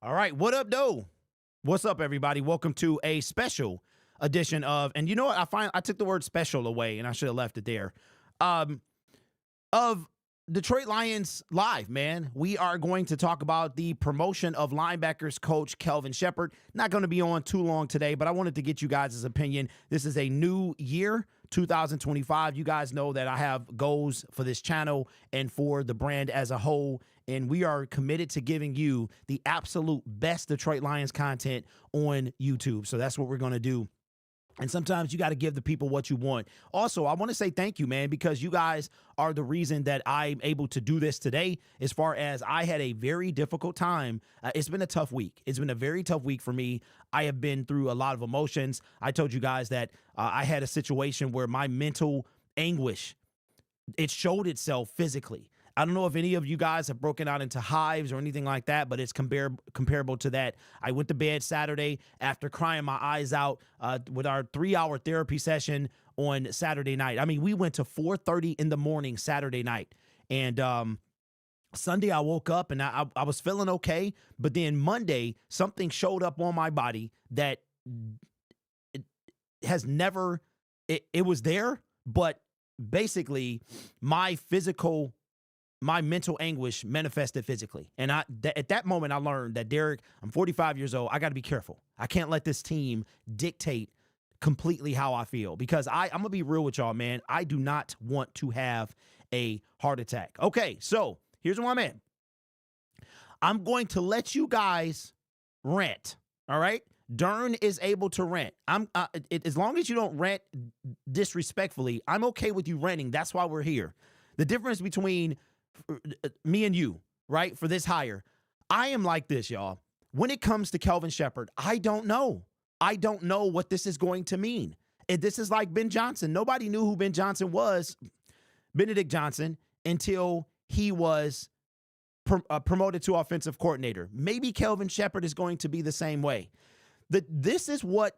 All right, what up, though? What's up, everybody? Welcome to a special edition of, and you know what? I took the word special away, and I should have left it there. Of Detroit Lions Live, man. We are going to talk about the promotion of linebackers coach Kelvin Sheppard. Not going to be on too long today, but I wanted to get you guys' opinion. This is a new year, 2025. You guys know that I have goals for this channel and for the brand as a whole, and we are committed to giving you the absolute best Detroit Lions content on YouTube. So that's what we're going to do. And sometimes you got to give the people what you want. Also, I want to say thank you, man, because you guys are the reason that I'm able to do this today. As far as I had a very difficult time. It's been a tough week. It's been a very tough week for me. I have been through a lot of emotions. I told you guys that I had a situation where my mental anguish, it showed itself physically. I don't know if any of you guys have broken out into hives or anything like that, but it's comparable to that. I went to bed Saturday after crying my eyes out with our 3-hour therapy session on Saturday night. I mean, we went to 4:30 in the morning Saturday night. And Sunday I woke up and I was feeling okay. But then Monday, something showed up on my body that it has never, it was there, but basically my mental anguish manifested physically. And at that moment, I learned that, Derek, I'm 45 years old. I got to be careful. I can't let this team dictate completely how I feel, because I'm going to be real with y'all, man. I do not want to have a heart attack. Okay, so here's where I'm at. I'm going to let you guys rant, all right? Dern is able to rant. As long as you don't rant disrespectfully, I'm okay with you ranting. That's why we're here. The difference between me and you, right, for this hire, I am like this, y'all. When it comes to Kelvin Sheppard, I don't know. I don't know what this is going to mean. And this is like Ben Johnson. Nobody knew who Ben Johnson was, Benedict Johnson, until he was promoted to offensive coordinator. Maybe Kelvin Sheppard is going to be the same way. This is what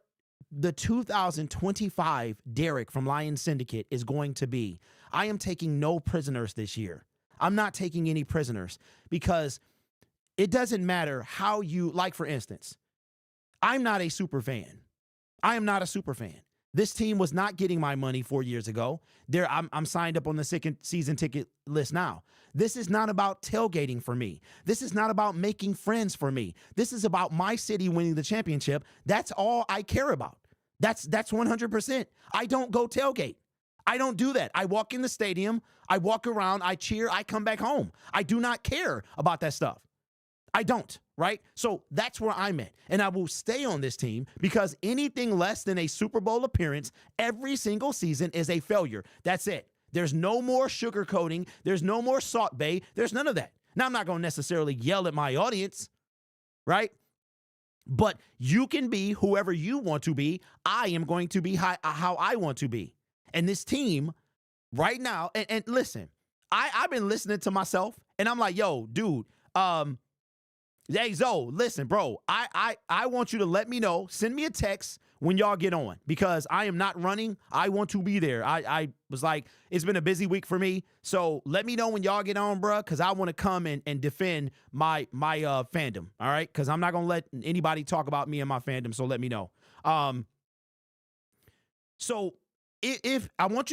the 2025 Derek from Lions Syndicate is going to be. I am taking no prisoners this year. I'm not taking any prisoners, because it doesn't matter how you, like, for instance, I'm not a super fan. I am not a super fan. This team was not getting my money 4 years ago. I'm signed up on the second season ticket list now. This is not about tailgating for me. This is not about making friends for me. This is about my city winning the championship. That's all I care about. That's 100%. I don't go tailgate. I don't do that. I walk in the stadium, I walk around, I cheer, I come back home. I do not care about that stuff. I don't, right? So that's where I'm at. And I will stay on this team, because anything less than a Super Bowl appearance every single season is a failure. That's it. There's no more sugarcoating. There's no more Salt Bae. There's none of that. Now, I'm not going to necessarily yell at my audience, right? But you can be whoever you want to be. I am going to be how I want to be. And this team right now, and listen, I've been listening to myself, and I'm like, yo, dude, hey, Zoe, listen, bro, I want you to let me know. Send me a text when y'all get on, because I am not running. I want to be there. I was like, it's been a busy week for me, so let me know when y'all get on, bro, because I want to come and defend my fandom, all right? Because I'm not going to let anybody talk about me and my fandom, so let me know. So if I want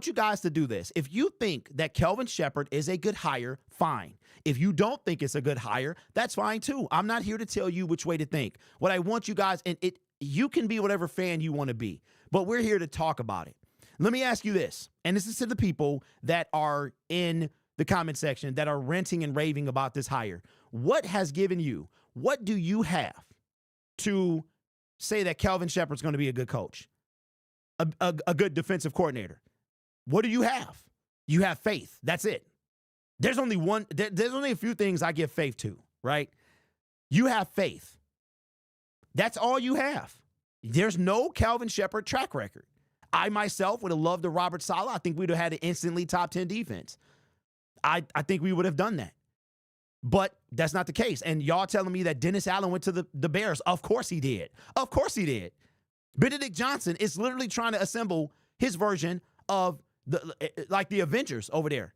you guys to do this. If you think that Kelvin Sheppard is a good hire, fine. If you don't think it's a good hire, that's fine too. I'm not here to tell you which way to think. What I want you guys, and you can be whatever fan you want to be, but we're here to talk about it. Let me ask you this, and this is to the people that are in the comment section that are ranting and raving about this hire. What has given you, what do you have to say that Kelvin Sheppard's going to be a good coach? A good defensive coordinator? What do you have? You have faith. That's it. There's only a few things I give faith to, right? You have faith. That's all you have. There's no Kelvin Sheppard track record. I myself would have loved a Robert Saleh. I think we'd have had an instantly top 10 defense. I think we would have done that. But that's not the case. And y'all telling me that Dennis Allen went to the Bears. Of course he did. Of course he did. Benedict Johnson is literally trying to assemble his version of the Avengers over there.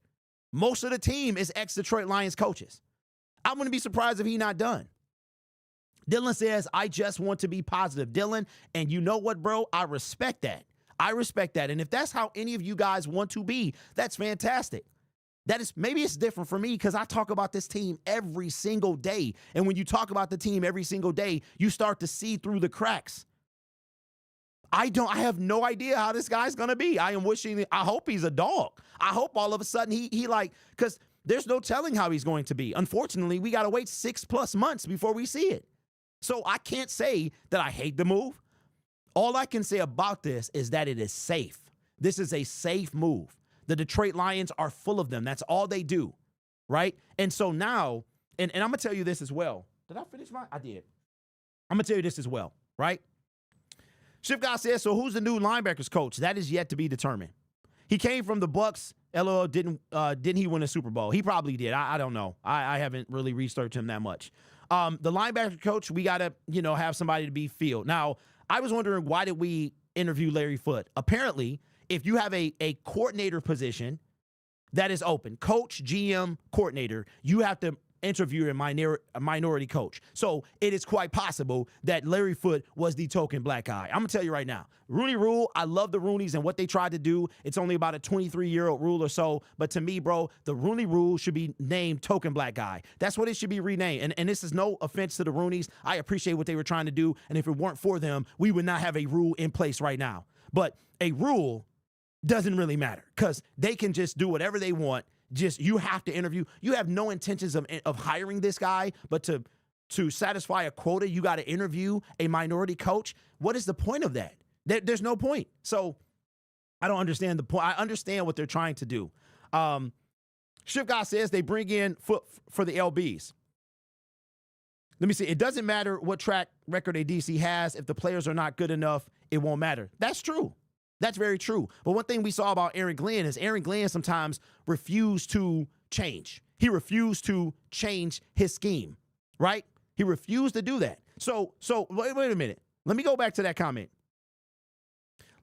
Most of the team is ex-Detroit Lions coaches. I wouldn't be surprised if he's not done. Dylan says, I just want to be positive. Dylan, and you know what, bro? I respect that. I respect that. And if that's how any of you guys want to be, that's fantastic. That is, maybe it's different for me because I talk about this team every single day. And when you talk about the team every single day, you start to see through the cracks. I have no idea how this guy's going to be. I hope he's a dog. I hope all of a sudden he like, because there's no telling how he's going to be. Unfortunately, we got to wait 6+ months before we see it. So I can't say that I hate the move. All I can say about this is that it is safe. This is a safe move. The Detroit Lions are full of them. That's all they do, right? And so now, and I'm going to tell you this as well. Did I finish mine? I did. I'm going to tell you this as well, right? Shift Guy says, so who's the new linebackers coach? That is yet to be determined. He came from the Bucks. LOL, didn't he win a Super Bowl? He probably did. I don't know. I haven't really researched him that much. The linebacker coach, we got to, have somebody to be field. Now, I was wondering, why did we interview Larry Foote? Apparently, if you have a coordinator position that is open, coach, GM, coordinator, you have to interview a minority coach. So it is quite possible that Larry Foote was the token black guy. I'm going to tell you right now, Rooney Rule, I love the Roonies and what they tried to do. It's only about a 23-year-old rule or so. But to me, bro, the Rooney Rule should be named token black guy. That's what it should be renamed. And this is no offense to the Roonies. I appreciate what they were trying to do. And if it weren't for them, we would not have a rule in place right now. But a rule doesn't really matter because they can just do whatever they want. Just, you have to interview. You have no intentions of hiring this guy, but to satisfy a quota, you got to interview a minority coach. What is the point of that? There's no point. So I don't understand the point. I understand what they're trying to do. Shift Guy says they bring in for the LBs. Let me see. It doesn't matter what track record a DC has. If the players are not good enough, it won't matter. That's true. That's very true. But one thing we saw about Aaron Glenn is Aaron Glenn sometimes refused to change. He refused to change his scheme, right? He refused to do that. So wait a minute. Let me go back to that comment.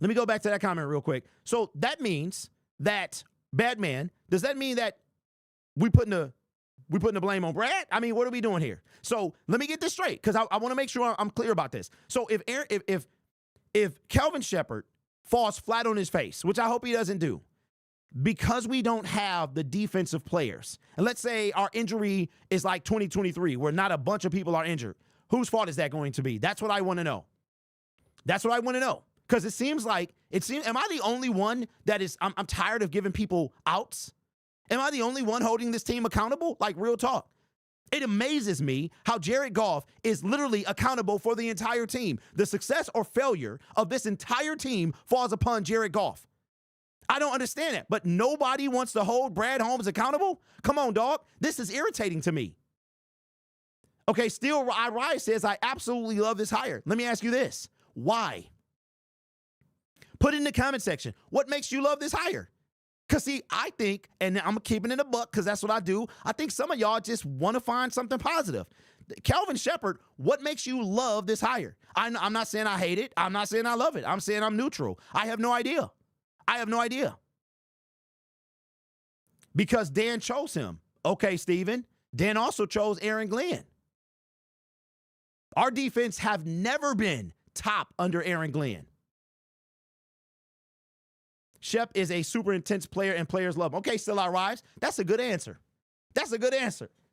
Real quick. So that means that, Badman, does that mean that we putting the blame on Brad? I mean, what are we doing here? So let me get this straight because I want to make sure I'm clear about this. So if Kelvin Sheppard falls flat on his face, which I hope he doesn't do, because we don't have the defensive players, and let's say our injury is like 2023, where not a bunch of people are injured, whose fault is that going to be? That's what I want to know. Because it seems, am I the only one that is, I'm tired of giving people outs? Am I the only one holding this team accountable? Like, real talk. It amazes me how Jared Goff is literally accountable for the entire team. The success or failure of this entire team falls upon Jared Goff. I don't understand it, but nobody wants to hold Brad Holmes accountable? Come on, dog. This is irritating to me. Okay, Steel Riot says, I absolutely love this hire. Let me ask you this. Why? Put it in the comment section. What makes you love this hire? Because, see, I think, and I'm keeping it a buck because that's what I do, I think some of y'all just want to find something positive. Kelvin Sheppard, what makes you love this hire? I'm not saying I hate it. I'm not saying I love it. I'm saying I'm neutral. I have no idea. Because Dan chose him. Okay, Steven. Dan also chose Aaron Glenn. Our defense have never been top under Aaron Glenn. Shep is a super intense player and players love him. Okay, Still Out Rise. That's a good answer.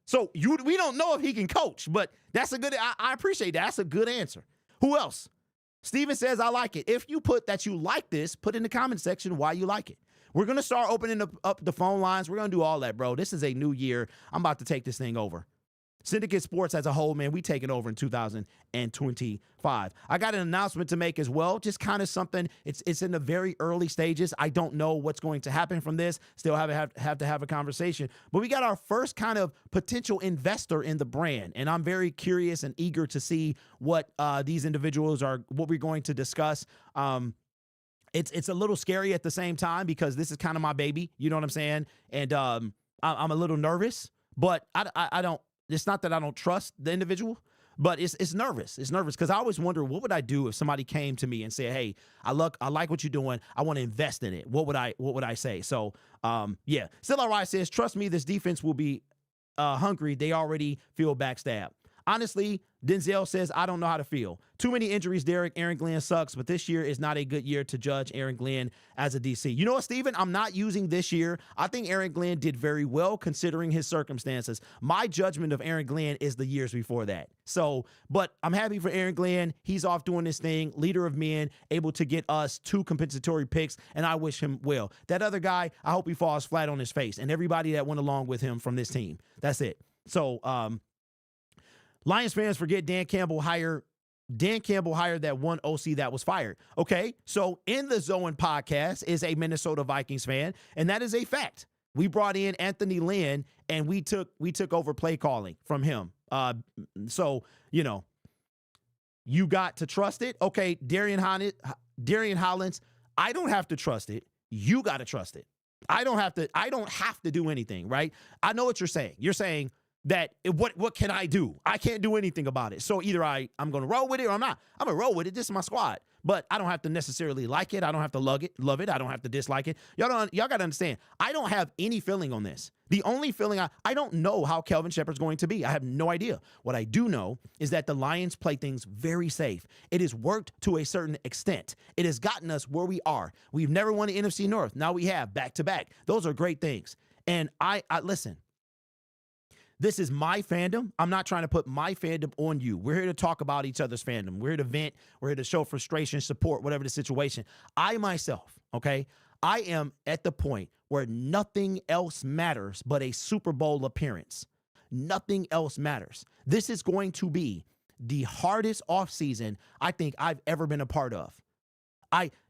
So we don't know if he can coach, but that's a good, I appreciate that. That's a good answer. Who else? Steven says, I like it. If you put that you like this, put in the comment section why you like it. We're going to start opening up the phone lines. We're going to do all that, bro. This is a new year. I'm about to take this thing over. Syndicate Sports as a whole, man, we take it over in 2025. I got an announcement to make as well, just kind of something. It's in the very early stages. I don't know what's going to happen from this. Still have to have a conversation. But we got our first kind of potential investor in the brand, and I'm very curious and eager to see what these individuals are, what we're going to discuss. It's a little scary at the same time because this is kind of my baby. You know what I'm saying? And I'm a little nervous, but I don't. It's not that I don't trust the individual, but it's nervous. It's nervous because I always wonder, what would I do if somebody came to me and said, hey, I like what you're doing. I want to invest in it. What would I say? So, yeah. Still All Right says, trust me, this defense will be hungry. They already feel backstabbed. Honestly, Denzel says, I don't know how to feel. Too many injuries, Derek. Aaron Glenn sucks, but this year is not a good year to judge Aaron Glenn as a DC. You know what, Steven? I'm not using this year. I think Aaron Glenn did very well considering his circumstances. My judgment of Aaron Glenn is the years before that. So, but I'm happy for Aaron Glenn. He's off doing this thing, leader of men, able to get us 2 compensatory picks, and I wish him well. That other guy, I hope he falls flat on his face, and everybody that went along with him from this team. That's it. So, Lions fans forget Dan Campbell hired that one OC that was fired. Okay, so in the Zone podcast is a Minnesota Vikings fan, and that is a fact. We brought in Anthony Lynn, and we took over play calling from him. So you got to trust it. Okay, Darian Hollins, I don't have to trust it. You got to trust it. I don't have to do anything, right? I know what you're saying. You're saying that what can I do? I can't do anything about it. So either I'm going to roll with it or I'm not. I'm going to roll with it. This is my squad. But I don't have to necessarily like it. I don't have to love it. I don't have to dislike it. Y'all got to understand, I don't have any feeling on this. The only feeling, I don't know how Kelvin Sheppard's going to be. I have no idea. What I do know is that the Lions play things very safe. It has worked to a certain extent. It has gotten us where we are. We've never won the NFC North. Now we have back-to-back. Those are great things. And I listen. This is my fandom. I'm not trying to put my fandom on you. We're here to talk about each other's fandom. We're here to vent. We're here to show frustration, support, whatever the situation. I myself, okay, I am at the point where nothing else matters but a Super Bowl appearance. Nothing else matters. This is going to be the hardest offseason I think I've ever been a part of.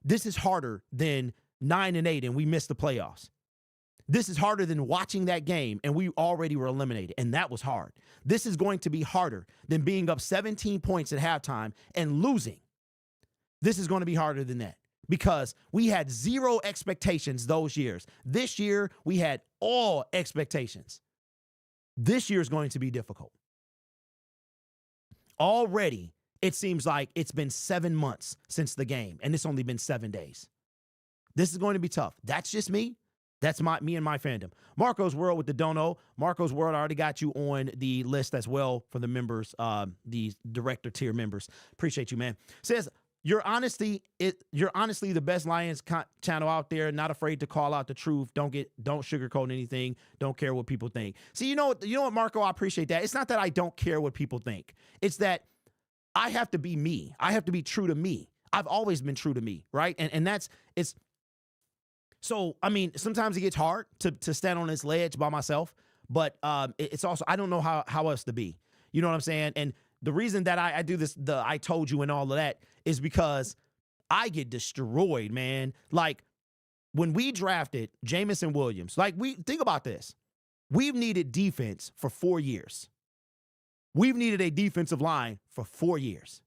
This is harder than 9-8 and we missed the playoffs. This is harder than watching that game, and we already were eliminated, and that was hard. This is going to be harder than being up 17 points at halftime and losing. This is going to be harder than that because we had 0 expectations those years. This year, we had all expectations. This year is going to be difficult. Already, it seems like it's been 7 months since the game, and it's only been 7 days. This is going to be tough. That's just me. That's me and my fandom. Marco's World with the dono. Marco's World, I already got you on the list as well for the members, the director tier members. Appreciate you, man. Says, you're honestly the best Lions channel out there. Not afraid to call out the truth. Don't sugarcoat anything. Don't care what people think. See, you know what, Marco? I appreciate that. It's not that I don't care what people think. It's that I have to be me. I have to be true to me. I've always been true to me, right? And it's. So, I mean, sometimes it gets hard to stand on this ledge by myself, but it's also, I don't know how else to be. You know what I'm saying? And the reason that I do this, I told you and all of that, is because I get destroyed, man. Like, when we drafted Jamison Williams, think about this. We've needed defense for 4 years. We've needed a defensive line for 4 years.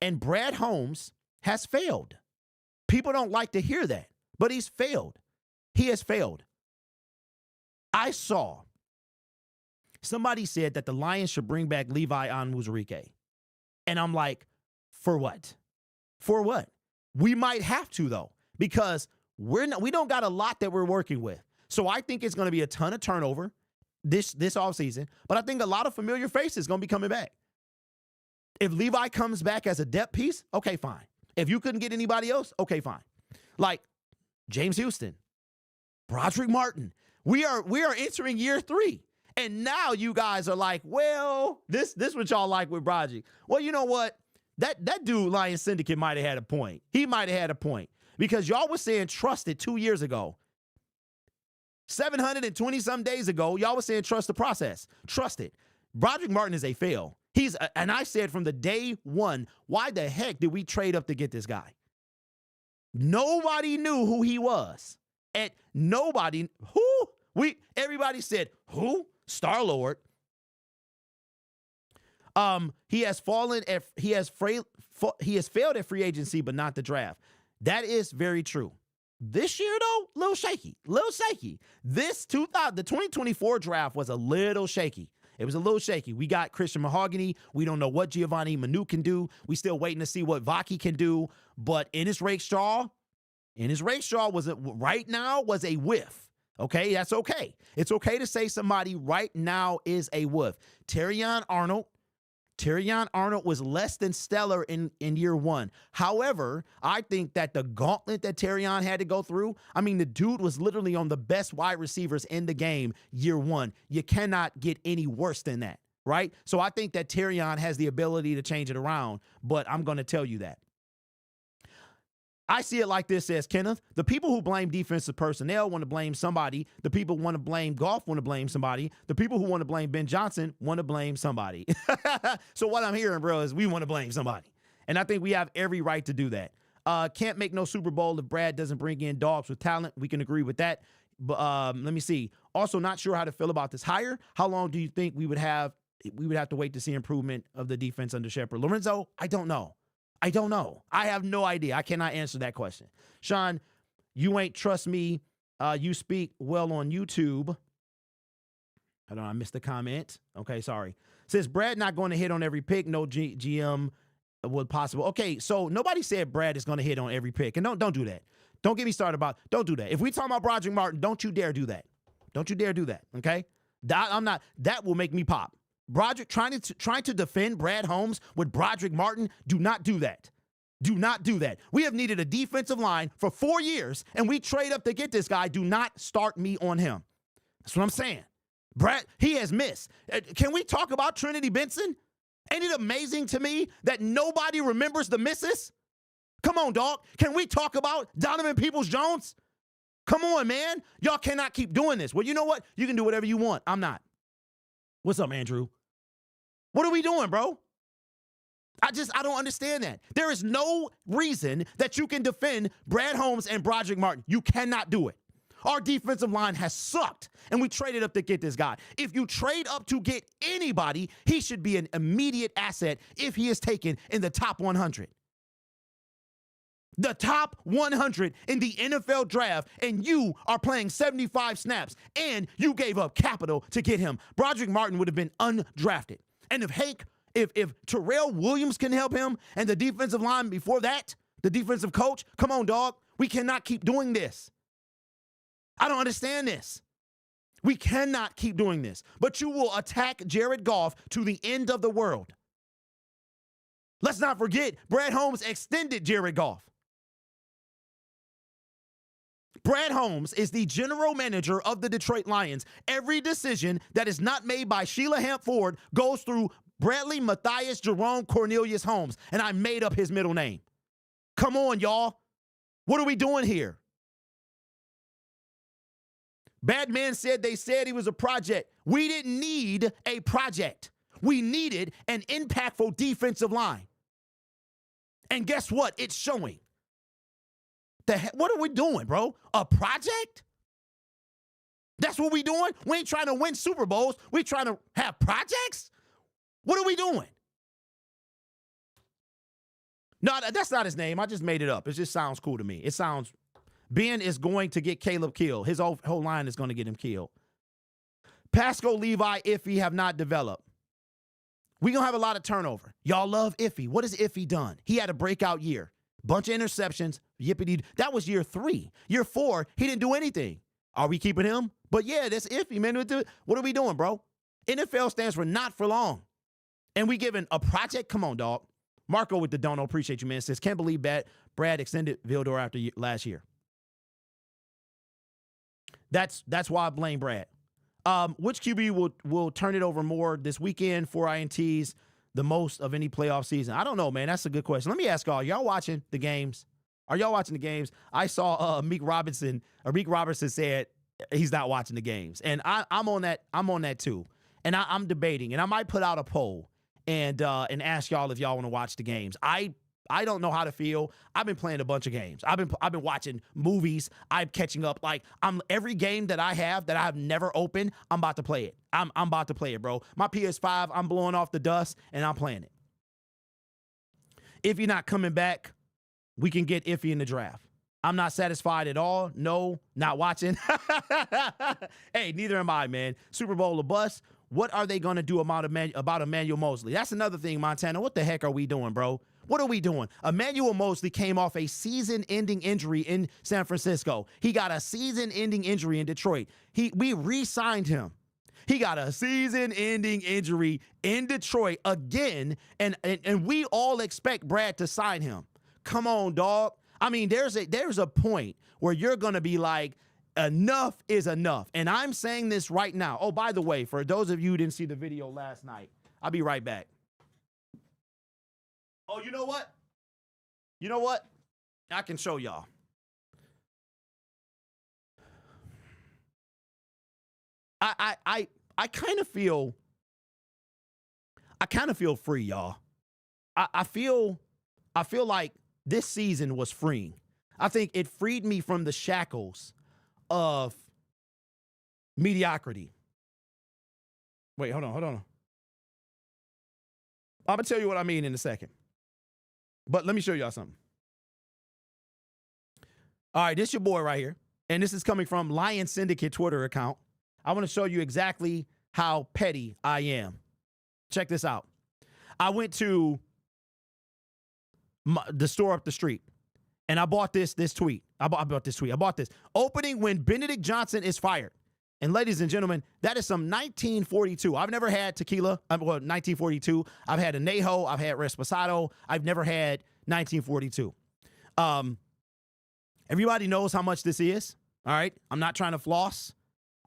And Brad Holmes has failed. People don't like to hear that. But he's failed. He has failed. I saw somebody said that the Lions should bring back Levi Onwuzurike. And I'm like, for what? For what? We might have to, though, because we don't got a lot that we're working with. So I think it's going to be a ton of turnover this offseason. But I think a lot of familiar faces going to be coming back. If Levi comes back as a depth piece, okay, fine. If you couldn't get anybody else, okay, fine. Like, James Houston, Broderick Martin. We are entering year 3. And now you guys are like, well, this what y'all like with Broderick. Well, you know what? That dude, Lions Syndicate, might have had a point. He might have had a point. Because y'all was saying trust it 2 years ago. 720-some days ago, y'all was saying trust the process. Trust it. Broderick Martin is a fail. And I said from the day one, why the heck did we trade up to get this guy? Nobody knew who he was. And everybody said, who? Star-Lord. He has failed at free agency, but not the draft. That is very true. This year, though, little shaky. The 2024 draft was a little shaky. It was a little shaky. We got Christian Mahogany. We don't know what Giovanni Manu can do. We still waiting to see what Vaki can do. But Ennis Rakestraw was a whiff. Okay, that's okay. It's okay to say somebody right now is a whiff. Terrion Arnold, Terrion Arnold was less than stellar in year one. However, I think that the gauntlet that Terrion had to go through, I mean, the dude was literally on the best wide receivers in the game year one. You cannot get any worse than that, right? So I think that Terrion has the ability to change it around, but I'm going to tell you that. I see it like this, says Kenneth. The people who blame defensive personnel want to blame somebody. The people who want to blame Goff want to blame somebody. The people who want to blame Ben Johnson want to blame somebody. So what I'm hearing, bro, is we want to blame somebody. And I think we have every right to do that. Can't make no Super Bowl if Brad doesn't bring in dogs with talent. We can agree with that. But let me see. Also, not sure how to feel about this hire. How long do you think we would have to wait to see improvement of the defense under Sheppard? Lorenzo, I don't know. I have no idea. I cannot answer that question. Sean, you ain't trust me. You speak well on YouTube. I don't know. I missed the comment. Okay, sorry. Says Brad not going to hit on every pick. No GM would possible. Okay, so nobody said Brad is going to hit on every pick. And don't do that. Don't get me started about, don't do that. If we talk about Broderick Martin, don't you dare do that. Don't you dare do that, okay? That will make me pop. Broderick trying to defend Brad Holmes with Broderick Martin, do not do that. Do not do that. We have needed a defensive line for 4 years, and we trade up to get this guy. Do not start me on him. That's what I'm saying. Brad, he has missed. Can we talk about Trinity Benson? Ain't it amazing to me that nobody remembers the misses? Come on, dog. Can we talk about Donovan Peoples-Jones? Come on, man. Y'all cannot keep doing this. Well, you know what? You can do whatever you want. I'm not. What's up, Andrew? What are we doing, bro? I don't understand that. There is no reason that you can defend Brad Holmes and Broderick Martin. You cannot do it. Our defensive line has sucked, and we traded up to get this guy. If you trade up to get anybody, he should be an immediate asset if he is taken in the top 100. The top 100 in the NFL draft, and you are playing 75 snaps, and you gave up capital to get him. Broderick Martin would have been undrafted. And if Terrell Williams can help him, and the defensive line before that, the defensive coach, come on, dog. We cannot keep doing this. I don't understand this. We cannot keep doing this. But you will attack Jared Goff to the end of the world. Let's not forget, Brad Holmes extended Jared Goff. Brad Holmes is the general manager of the Detroit Lions. Every decision that is not made by Sheila Hamp Ford goes through Bradley Matthias Jerome Cornelius Holmes, and I made up his middle name. Come on, y'all. What are we doing here? Bad Man said they said he was a project. We didn't need a project. We needed an impactful defensive line. And guess what? It's showing. What are we doing, bro? A project? That's what we doing? We ain't trying to win Super Bowls. We trying to have projects? What are we doing? No, that's not his name. I just made it up. It just sounds cool to me. It sounds, Ben is going to get Caleb killed. His whole line is going to get him killed. Pasco Levi, Iffy have not developed. We're going to have a lot of turnover. Y'all love Iffy. What has Iffy done? He had a breakout year. Bunch of interceptions, yippity. That was year 3. Year 4, he didn't do anything. Are we keeping him? But yeah, that's iffy, man. What are we doing, bro? NFL stands for not for long. And we giving a project? Come on, dog. Marco with the dono, appreciate you, man. Says, can't believe that Brad extended Vildor after last year. That's why I blame Brad. Which QB will turn it over more this weekend for INTs? The most of any playoff season? I don't know, man. That's a good question. Let me ask y'all watching the games? Are y'all watching the games? I saw Meek Robertson said he's not watching the games. And I'm on that too. And I'm debating. And I might put out a poll and ask y'all if y'all want to watch the games. I don't know how to feel. I've been playing a bunch of games. I've been watching movies. I'm catching up. Like every game that I have never opened, I'm about to play it. I'm about to play it, bro. My PS5, I'm blowing off the dust and I'm playing it. If you're not coming back, we can get Iffy in the draft. I'm not satisfied at all. No, not watching. Hey, neither am I, man. Super Bowl or bust. What are they going to do about Emmanuel Mosley? That's another thing, Montana. What the heck are we doing, bro? What are we doing? Emmanuel Mosley came off a season-ending injury in San Francisco. He got a season-ending injury in Detroit. We re-signed him. He got a season-ending injury in Detroit again, and we all expect Brad to sign him. Come on, dog. I mean, there's a point where you're going to be like, enough is enough. And I'm saying this right now. Oh, by the way, for those of you who didn't see the video last night, I'll be right back. Oh, you know what? You know what? I can show y'all. I kind of feel free, y'all. I feel like this season was freeing. I think it freed me from the shackles of mediocrity. Wait, hold on. I'm gonna tell you what I mean in a second. But let me show y'all something. All right, this your boy right here. And this is coming from Lions Syndicate Twitter account. I want to show you exactly how petty I am. Check this out. I went to the store up the street, and I bought this tweet. I bought this tweet. I bought this. Opening when Benedict Johnson is fired. And ladies and gentlemen, that is some 1942. I've never had tequila. Well, 1942. I've had Anejo. I've had Reposado. I've never had 1942. Everybody knows how much this is. All right. I'm not trying to floss.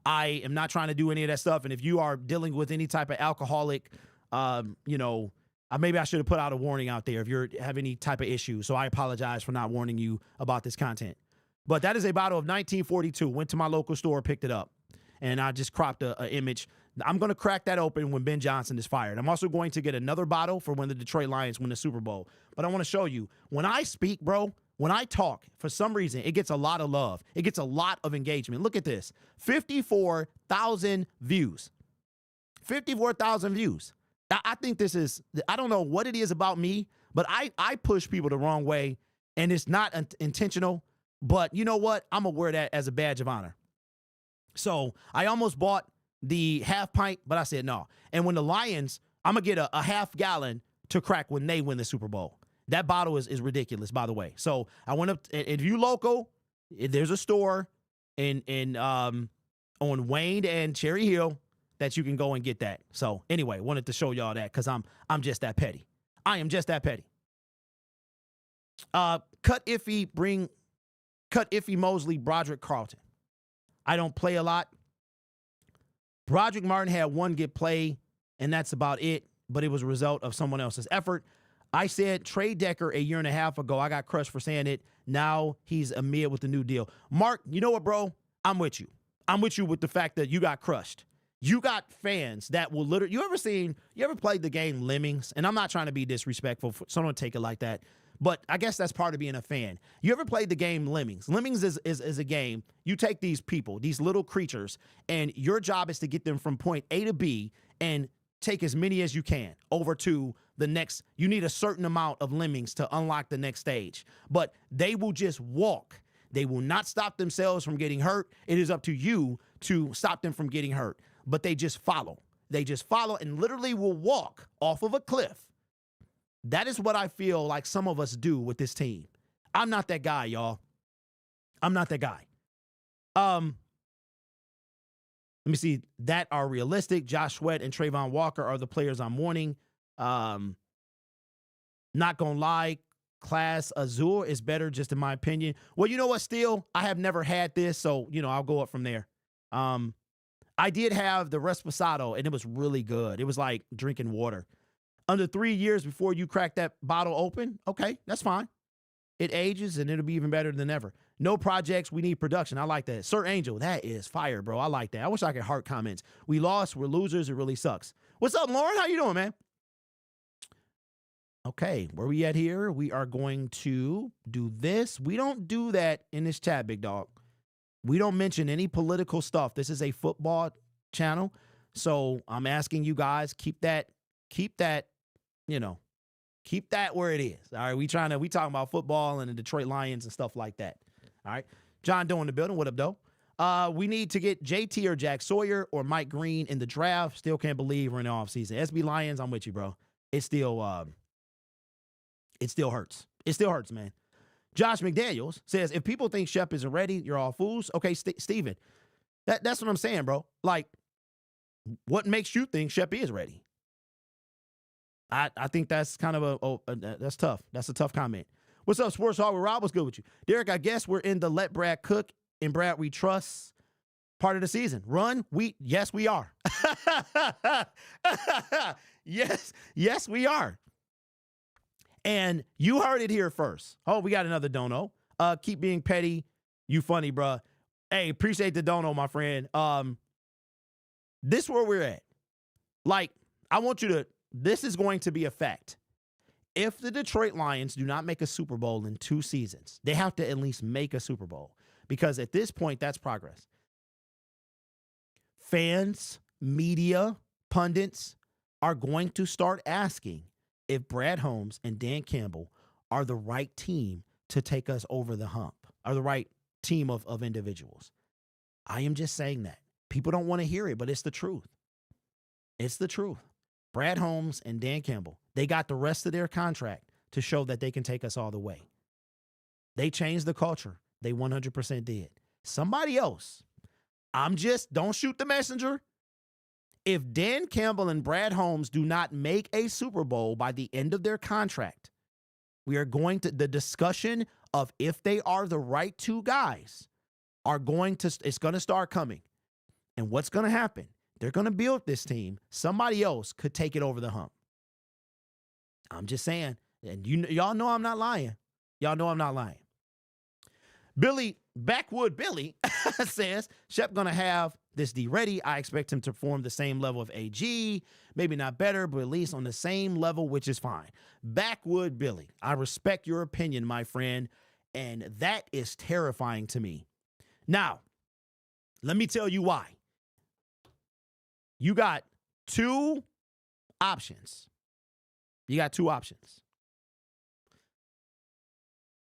I am not trying to do any of that stuff. And if you are dealing with any type of alcoholic, maybe I should have put out a warning out there if you have any type of issue. So I apologize for not warning you about this content. But that is a bottle of 1942. Went to my local store, picked it up, and I just cropped an image. I'm going to crack that open when Ben Johnson is fired. I'm also going to get another bottle for when the Detroit Lions win the Super Bowl. But I want to show you, when I speak, bro, when I talk, for some reason, it gets a lot of love. It gets a lot of engagement. Look at this. 54,000 views. 54,000 views. I think this is, I don't know what it is about me, but I push people the wrong way, and it's not intentional. But you know what? I'm going to wear that as a badge of honor. So I almost bought the half pint, but I said no. And when the Lions, I'm going to get a half gallon to crack when they win the Super Bowl. That bottle is ridiculous, by the way. So I went up, if you local, there's a store on Wayne and Cherry Hill that you can go and get that. So anyway, wanted to show y'all that because I'm just that petty. I am just that petty. Cut Iffy, Mosley, Broderick Carlton. I don't play a lot. Broderick Martin had one get play, and that's about it, but it was a result of someone else's effort. I said trade Decker a year and a half ago. I got crushed for saying it. Now he's amid with the new deal. Mark, you know what, bro? I'm with you. I'm with you with the fact that you got crushed. You got fans that will literally, you ever played the game Lemmings? And I'm not trying to be disrespectful, so don't take it like that. But I guess that's part of being a fan. You ever played the game Lemmings? Lemmings is a game. You take these people, these little creatures, and your job is to get them from point A to B and take as many as you can over to the next. You need a certain amount of lemmings to unlock the next stage. But they will just walk. They will not stop themselves from getting hurt. It is up to you to stop them from getting hurt. But they just follow. They just follow and literally will walk off of a cliff. That is what I feel like some of us do with this team. I'm not that guy, y'all. I'm not that guy. Let me see. That are realistic. Josh Sweat and Trayvon Walker are the players I'm wanting. Not gonna lie, Class Azul is better, just in my opinion. Well, you know what? Still, I have never had this, so I'll go up from there. I did have the Reposado, and it was really good. It was like drinking water. Under 3 years before you crack that bottle open, okay, that's fine. It ages, and it'll be even better than ever. No projects, we need production. I like that. Sir Angel, that is fire, bro. I like that. I wish I could heart comments. We lost, we're losers, it really sucks. What's up, Lauren? How you doing, man? Okay, where we at here? We are going to do this. We don't do that in this chat, big dog. We don't mention any political stuff. This is a football channel, so I'm asking you guys, keep that, keep that where it is. All right, we talking about football and the Detroit Lions and stuff like that. All right, John Doe in the building. What up, Doe? We need to get JT or Jack Sawyer or Mike Green in the draft. Still can't believe we're in the offseason. SB Lions, I'm with you, bro. It still hurts. It still hurts, man. Josh McDaniels says, if people think Shep isn't ready, you're all fools. Okay, Steven, that's what I'm saying, bro. Like, What makes you think Shep is ready? I think that's kind of that's tough. That's a tough comment. What's up, Sports Hall with Rob? What's good with you? Derek, I guess we're in the let Brad cook and Brad we trust part of the season. Run, yes, we are. yes, we are. And you heard it here first. Oh, we got another dono. Keep being petty. You funny, bruh. Hey, appreciate the dono, my friend. This where we're at. Like, I want you to, this is going to be a fact. If the Detroit Lions do not make a Super Bowl in 2 seasons, they have to at least make a Super Bowl. Because at this point, that's progress. Fans, media, pundits are going to start asking if Brad Holmes and Dan Campbell are the right team to take us over the hump, are the right team of individuals. I am just saying that. People don't want to hear it, but it's the truth. It's the truth. Brad Holmes and Dan Campbell, they got the rest of their contract to show that they can take us all the way. They changed the culture. They 100% did. Somebody else, don't shoot the messenger. If Dan Campbell and Brad Holmes do not make a Super Bowl by the end of their contract, we are going to, the discussion of if they are the right 2 guys it's going to start coming. And what's going to happen? They're going to build this team. Somebody else could take it over the hump. I'm just saying. And y'all know I'm not lying. Y'all know I'm not lying. Backwood Billy says, Shep going to have this D ready. I expect him to perform the same level of AG. Maybe not better, but at least on the same level, which is fine. Backwood Billy, I respect your opinion, my friend. And that is terrifying to me. Now, let me tell you why. You got 2 options.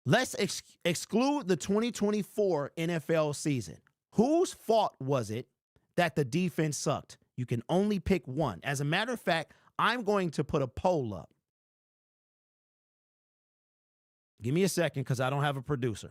Let's exclude the 2024 NFL season. Whose fault was it that the defense sucked? You can only pick one. As a matter of fact, I'm going to put a poll up. Give me a second because I don't have a producer.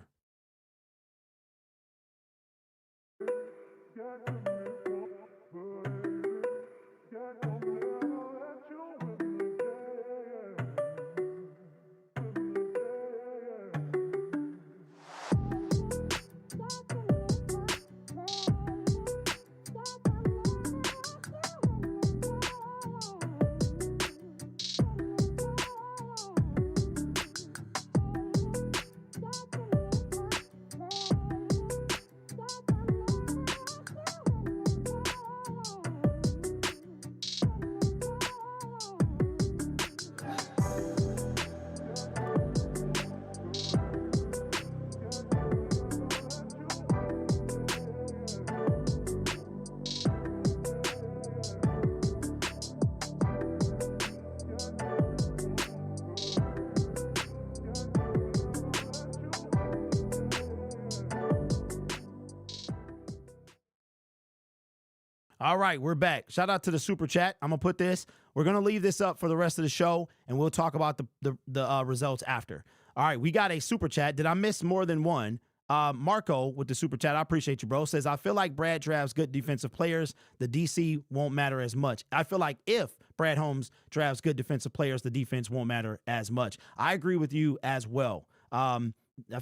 All right, we're back. Shout out to the super chat. I'm going to put this. We're going to leave this up for the rest of the show, and we'll talk about the results after. All right, we got a super chat. Did I miss more than one? Marco with the super chat, I appreciate you, bro, says, I feel like Brad drafts good defensive players. The DC won't matter as much. I feel like if Brad Holmes drafts good defensive players, the defense won't matter as much. I agree with you as well. I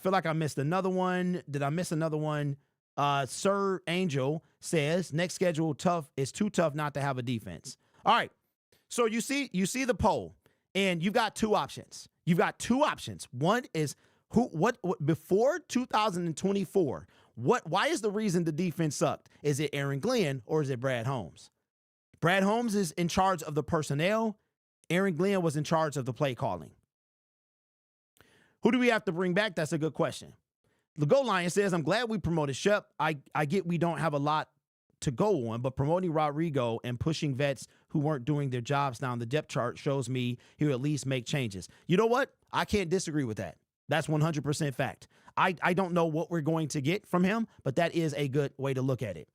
feel like I missed another one. Did I miss another one? Sir Angel says, next schedule tough. It's too tough not to have a defense. All right. So you see the poll, and you've got 2 options. One is what before 2024, why is the reason the defense sucked? Is it Aaron Glenn or is it Brad Holmes? Brad Holmes is in charge of the personnel. Aaron Glenn was in charge of the play calling. Who do we have to bring back? That's a good question. The Go Lion says, I'm glad we promoted Shep. I get we don't have a lot to go on, but promoting Rodrigo and pushing vets who weren't doing their jobs down the depth chart shows me he'll at least make changes. You know what? I can't disagree with that. That's 100% fact. I don't know what we're going to get from him, but that is a good way to look at it.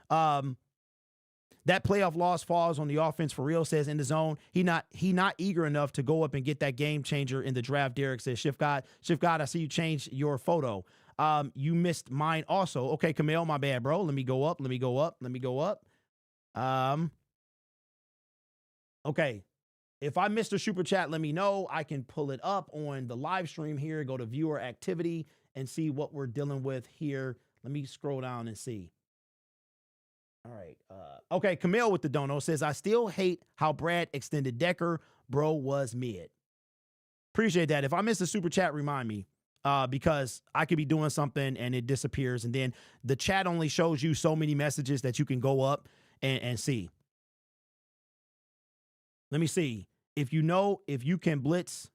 That playoff loss falls on the offense for real, says in the zone. He not eager enough to go up and get that game changer in the draft. Derek says, Shift God, I see you changed your photo. You missed mine also. Okay, Camille, my bad, bro. Let me go up. Okay. If I missed a super chat, let me know. I can pull it up on the live stream here, go to viewer activity and see what we're dealing with here. Let me scroll down and see. All right. Okay. Camille with the dono says, I still hate how Brad extended Decker. Bro was mid. Appreciate that. If I missed a super chat, remind me. Because I could be doing something and it disappears. And then the chat only shows you so many messages that you can go up and see. Let me see. If you can blitz,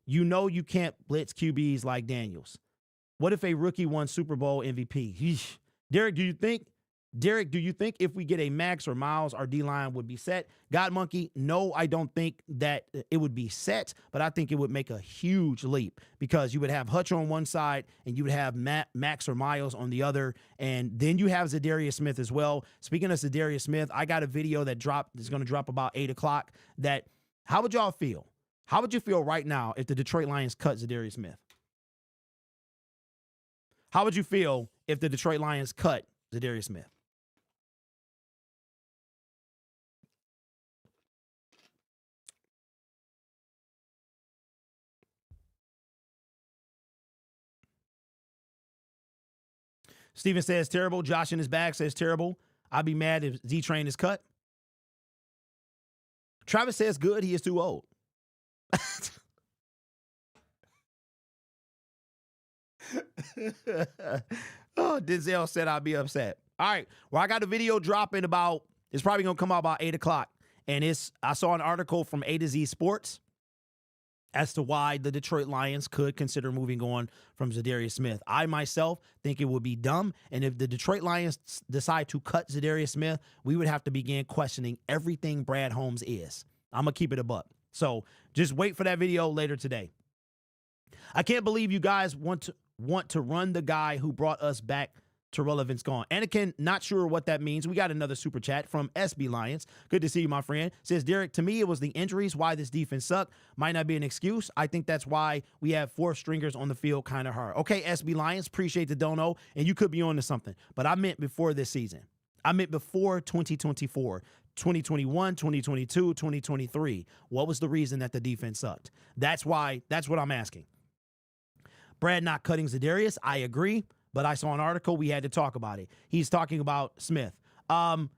you can't blitz QBs like Daniels. What if a rookie won Super Bowl MVP? Yeesh. Derek, do you think if we get a Max or Miles, our D-line would be set? God Monkey, no, I don't think that it would be set, but I think it would make a huge leap because you would have Hutch on one side and you would have Max or Miles on the other, and then you have Zadarius Smith as well. Speaking of Zadarius Smith, I got a video that is going to drop about 8 o'clock. How would y'all feel? How would you feel right now if the Detroit Lions cut Zadarius Smith? How would you feel if the Detroit Lions cut Zadarius Smith? Steven says terrible. Josh in his bag says terrible. I'd be mad if Z-Train is cut. Travis says good. He is too old. Oh, Denzel said I'd be upset. All right. Well, I got a video dropping it's probably going to come out about 8 o'clock. And I saw an article from A to Z Sports as to why the Detroit Lions could consider moving on from Zadarius Smith. I myself think it would be dumb, and if the Detroit Lions decide to cut Zadarius Smith, we would have to begin questioning everything Brad Holmes is. I'm going to keep it a buck. So just wait for that video later today. I can't believe you guys want to run the guy who brought us back to relevance gone. Anakin, not sure what that means. We got another super chat from SB Lions. Good to see you, my friend. Says, Derek, to me, it was the injuries why this defense sucked. Might not be an excuse. I think that's why we have 4 stringers on the field kind of hard. Okay, SB Lions, appreciate the dono, and you could be on to something. But I meant before this season. I meant before 2024, 2021, 2022, 2023. What was the reason that the defense sucked? That's what I'm asking. Brad not cutting Zadarius, I agree. But I saw an article, we had to talk about it. He's talking about Smith. Lions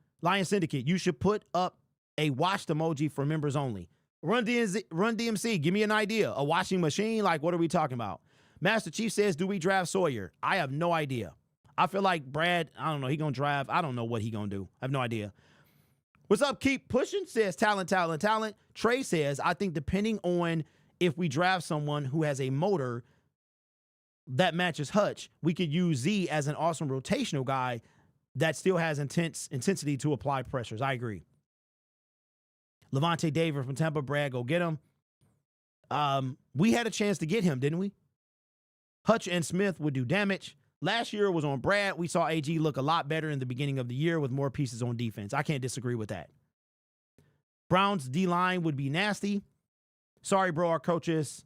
Syndicate, you should put up a washed emoji for members only. Run DMC, give me an idea. A washing machine? Like, what are we talking about? Master Chief says, do we draft Sawyer? I have no idea. I feel like Brad, I don't know, he going to draft. I don't know what he going to do. I have no idea. What's up, keep pushing, says talent. Trey says, I think depending on if we draft someone who has a motor that matches Hutch, we could use Z as an awesome rotational guy that still has intensity to apply pressures. I agree. Levante David from Tampa, Brad, go get him. We had a chance to get him, didn't we? Hutch and Smith would do damage. Last year was on Brad. We saw AG look a lot better in the beginning of the year with more pieces on defense. I can't disagree with that. Browns D-line would be nasty. Sorry, bro, our coaches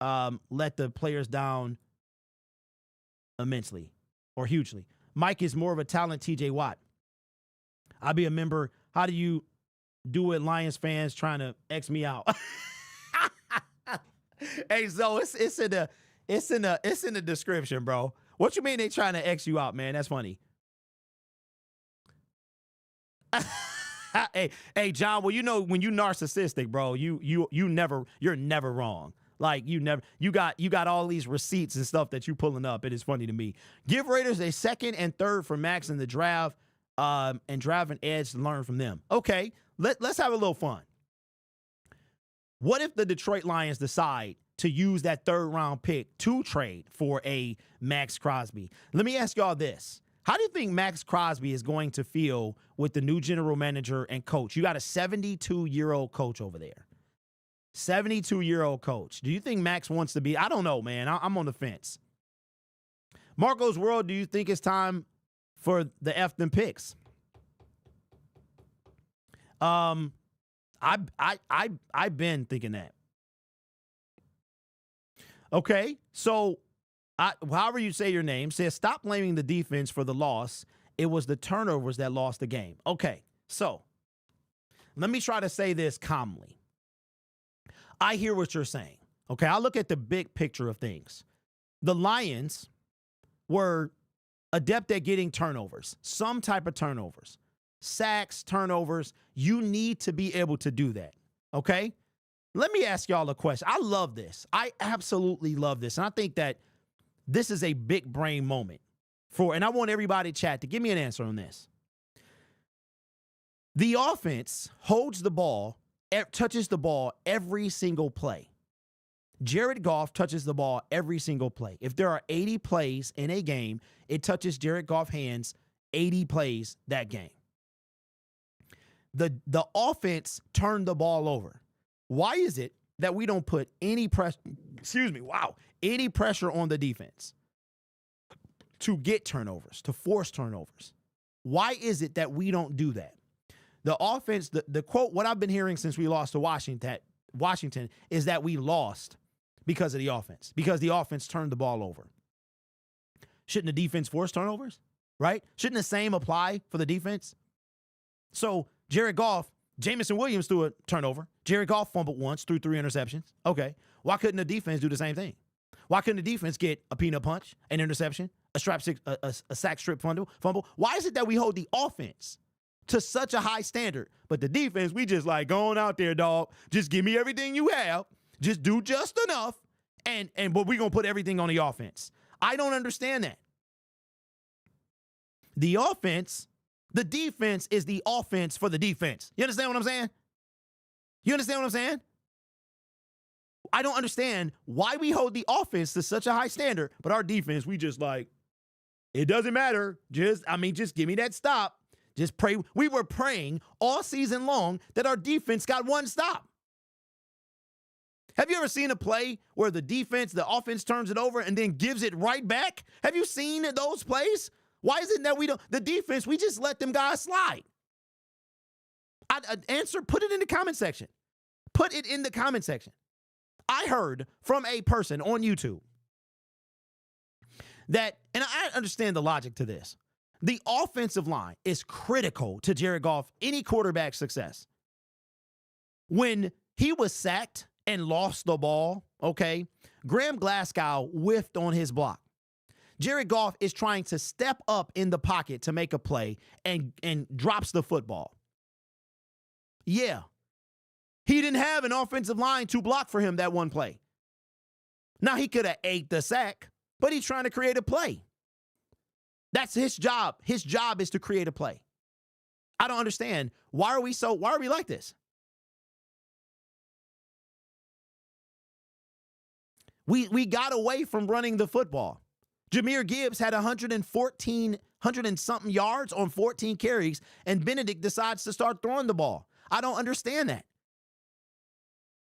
let the players down immensely or hugely. Mike is more of a talent, TJ Watt. I'll be a member. How do you do it, Lions fans trying to X me out? Hey, so it's in the description, bro. What you mean they trying to X you out, man? That's funny. Hey, John, well, you know, when you narcissistic, bro, you're never wrong. Like you got all these receipts and stuff that you pulling up. It is funny to me. Give Raiders a 2nd and 3rd for Max in the draft, and draft an edge to learn from them. Okay, let's have a little fun. What if the Detroit Lions decide to use that 3rd round pick to trade for a Max Crosby? Let me ask y'all this. How do you think Max Crosby is going to feel with the new general manager and coach? You got a 72-year-old coach over there. 72-year-old coach. Do you think Max wants to be? I don't know, man. I'm on the fence. Marco's World, do you think it's time for the F them picks? I've been thinking that. Okay, so however you say your name, says stop blaming the defense for the loss. It was the turnovers that lost the game. Okay, So let me try to say this calmly. I hear what you're saying. Okay, I look at the big picture of things. The Lions were adept at getting turnovers, some type of turnovers, sacks, turnovers. You need to be able to do that. Okay, let me ask y'all a question. I love this. I absolutely love this. And I think that this is a big brain moment and I want everybody to chat to give me an answer on this. The offense holds the ball, touches the ball every single play. Jared Goff touches the ball every single play. If there are 80 plays in a game, it touches Jared Goff's hands 80 plays that game. The offense turned the ball over. Why is it that we don't put any pressure on the defense to get turnovers, to force turnovers? Why is it that we don't do that? The offense, the quote, what I've been hearing since we lost to Washington is that we lost because of the offense, because the offense turned the ball over. Shouldn't the defense force turnovers, right? Shouldn't the same apply for the defense? So Jared Goff, Jameson Williams threw a turnover. Jared Goff fumbled once, threw 3 interceptions. Okay. Why couldn't the defense do the same thing? Why couldn't the defense get a peanut punch, an interception, a sack strip fumble? Why is it that we hold the offense to such a high standard, but the defense, we just like going out there, dog, just give me everything you have, just do just enough, but we're going to put everything on the offense? I don't understand that. The defense is the offense for the defense. You understand what I'm saying? You understand what I'm saying? I don't understand why we hold the offense to such a high standard, but our defense, we just like, it doesn't matter. Just give me that stop. Just pray. We were praying all season long that our defense got one stop. Have you ever seen a play where the offense turns it over and then gives it right back? Have you seen those plays? Why is it that the defense, we just let them guys slide? Answer, put it in the comment section. Put it in the comment section. I heard from a person on YouTube that, and I understand the logic to this, the offensive line is critical to Jared Goff, any quarterback's success. When he was sacked and lost the ball, okay, Graham Glasgow whiffed on his block. Jared Goff is trying to step up in the pocket to make a play and drops the football. Yeah. He didn't have an offensive line to block for him that one play. Now, he could have ate the sack, but he's trying to create a play. That's his job. His job is to create a play. I don't understand. Why are we like this? We got away from running the football. Jahmyr Gibbs had 100 and something yards on 14 carries, and Benedict decides to start throwing the ball. I don't understand that.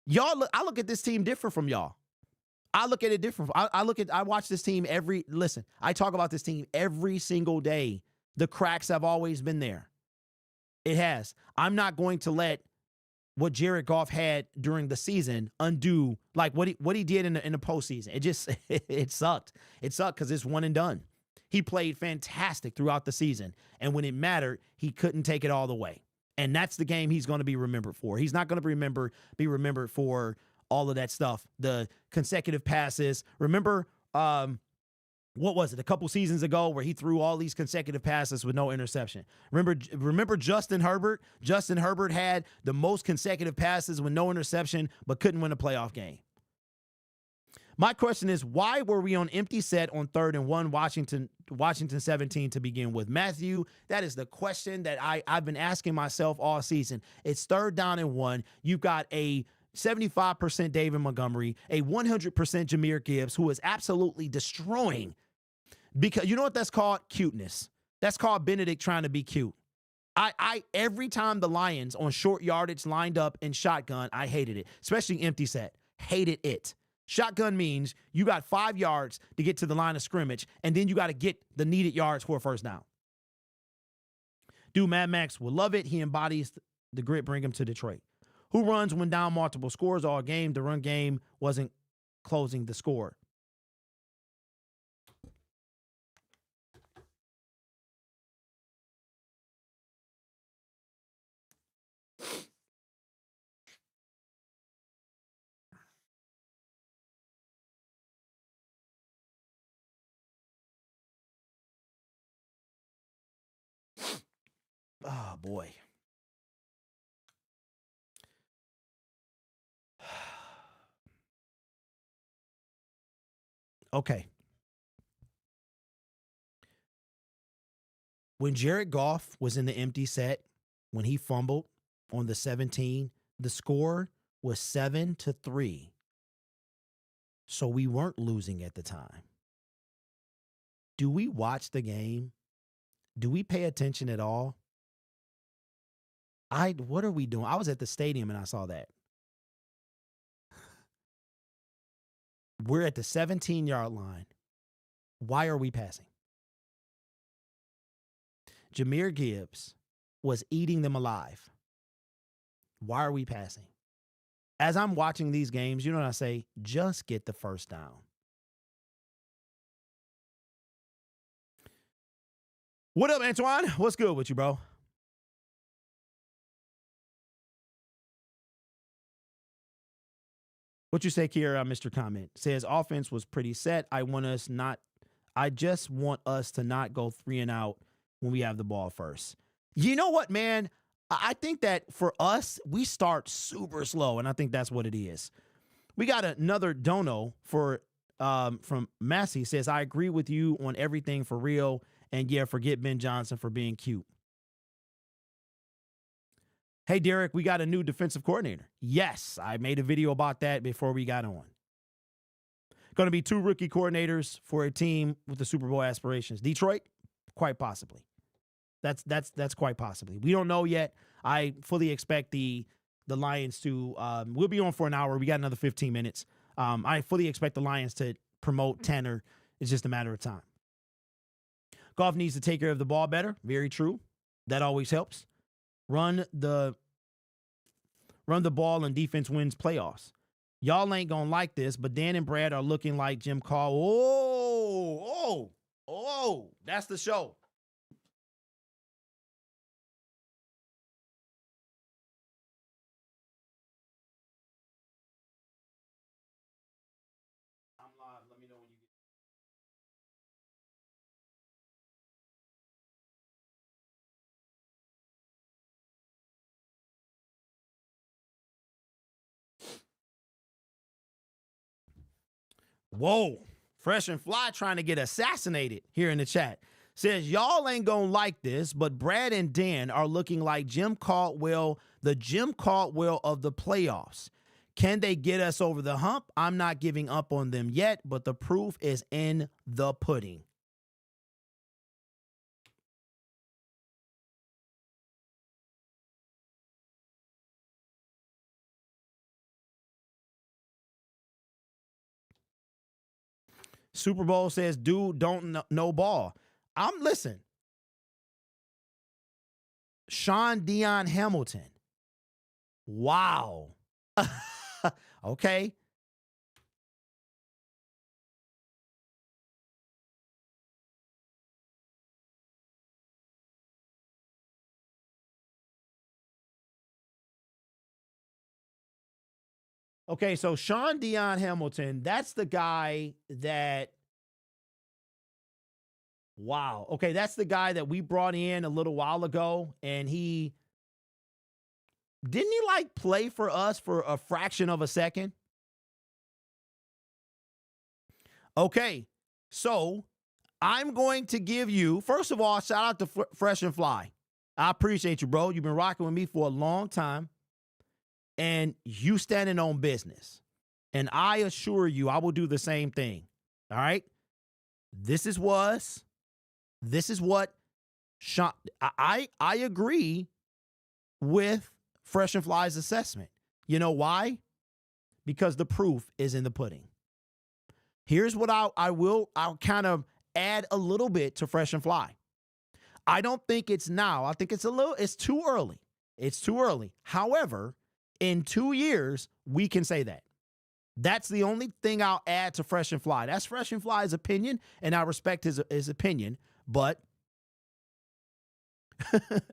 I look at this team different from y'all. I look at it different. I watch this team I talk about this team every single day. The cracks have always been there. It has. I'm not going to let what Jared Goff had during the season undo like what he did in the postseason. It sucked. It sucked because it's one and done. He played fantastic throughout the season, and when it mattered, he couldn't take it all the way. And that's the game he's going to be remembered for. He's not going to be remembered for all of that stuff, the consecutive passes. Remember, what was it, a couple seasons ago where he threw all these consecutive passes with no interception? Remember Justin Herbert? Justin Herbert had the most consecutive passes with no interception, but couldn't win a playoff game. My question is, why were we on empty set on 3rd and 1, Washington 17 to begin with? Matthew, that is the question that I've been asking myself all season. It's 3rd down and 1. You've got a 75% David Montgomery, a 100% Jahmyr Gibbs, who is absolutely destroying. Because you know what that's called? Cuteness. That's called Benedict trying to be cute. Every time the Lions on short yardage lined up in shotgun, I hated it, especially empty set. Hated it. Shotgun means you got 5 yards to get to the line of scrimmage, and then you got to get the needed yards for a first down. Dude, Mad Max will love it. He embodies the grit, bring him to Detroit. Who runs when down multiple scores all game? The run game wasn't closing the score. Oh, boy. Okay. When Jared Goff was in the empty set, when he fumbled on the 17, the score was 7-3. So we weren't losing at the time. Do we watch the game? Do we pay attention at all? What are we doing? I was at the stadium and I saw that. We're at the 17-yard line. Why are we passing? Jahmyr Gibbs was eating them alive. Why are we passing? As I'm watching these games, you know what I say? Just get the first down. What up, Antoine? What's good with you, bro? What you say, Kiera, Mr. Comment? Says offense was pretty set. I just want us to not go 3 and out when we have the ball first. You know what, man? I think that for us, we start super slow, and I think that's what it is. We got another dono from Massey. Says, I agree with you on everything for real, and yeah, forget Ben Johnson for being cute. Hey, Derek, we got a new defensive coordinator. Yes, I made a video about that before we got on. Going to be 2 rookie coordinators for a team with the Super Bowl aspirations. Detroit, quite possibly. That's quite possibly. We don't know yet. I fully expect the Lions to we'll be on for an hour. We got another 15 minutes. I fully expect the Lions to promote Tanner. It's just a matter of time. Goff needs to take care of the ball better. Very true. That always helps. Run the ball and defense wins playoffs. Y'all ain't gonna like this, but Dan and Brad are looking like Jim Caldwell. Oh, that's the show. I'm live. Let me know when you get. Whoa. Fresh and Fly trying to get assassinated here in the chat. Says, y'all ain't gonna like this, but Brad and Dan are looking like Jim Caldwell, the Jim Caldwell of the playoffs. Can they get us over the hump? I'm not giving up on them yet, but the proof is in the pudding. Super Bowl says, dude, don't know ball. Listen. Sean Dion Hamilton. Wow. Okay. Okay, so Sean Dion Hamilton, that's the guy that, wow. Okay, that's the guy that we brought in a little while ago, and didn't he like play for us for a fraction of a second? Okay, so I'm going to give you, first of all, shout out to Fresh and Fly. I appreciate you, bro. You've been rocking with me for a long time. And you standing on business. And I assure you, I will do the same thing. All right? This is what Sean, I agree with Fresh and Fly's assessment. You know why? Because the proof is in the pudding. Here's what I'll kind of add a little bit to Fresh and Fly. I don't think it's now. I think it's too early. It's too early. However, in 2 years, we can say that. That's the only thing I'll add to Fresh and Fly. That's Fresh and Fly's opinion, and I respect his opinion. But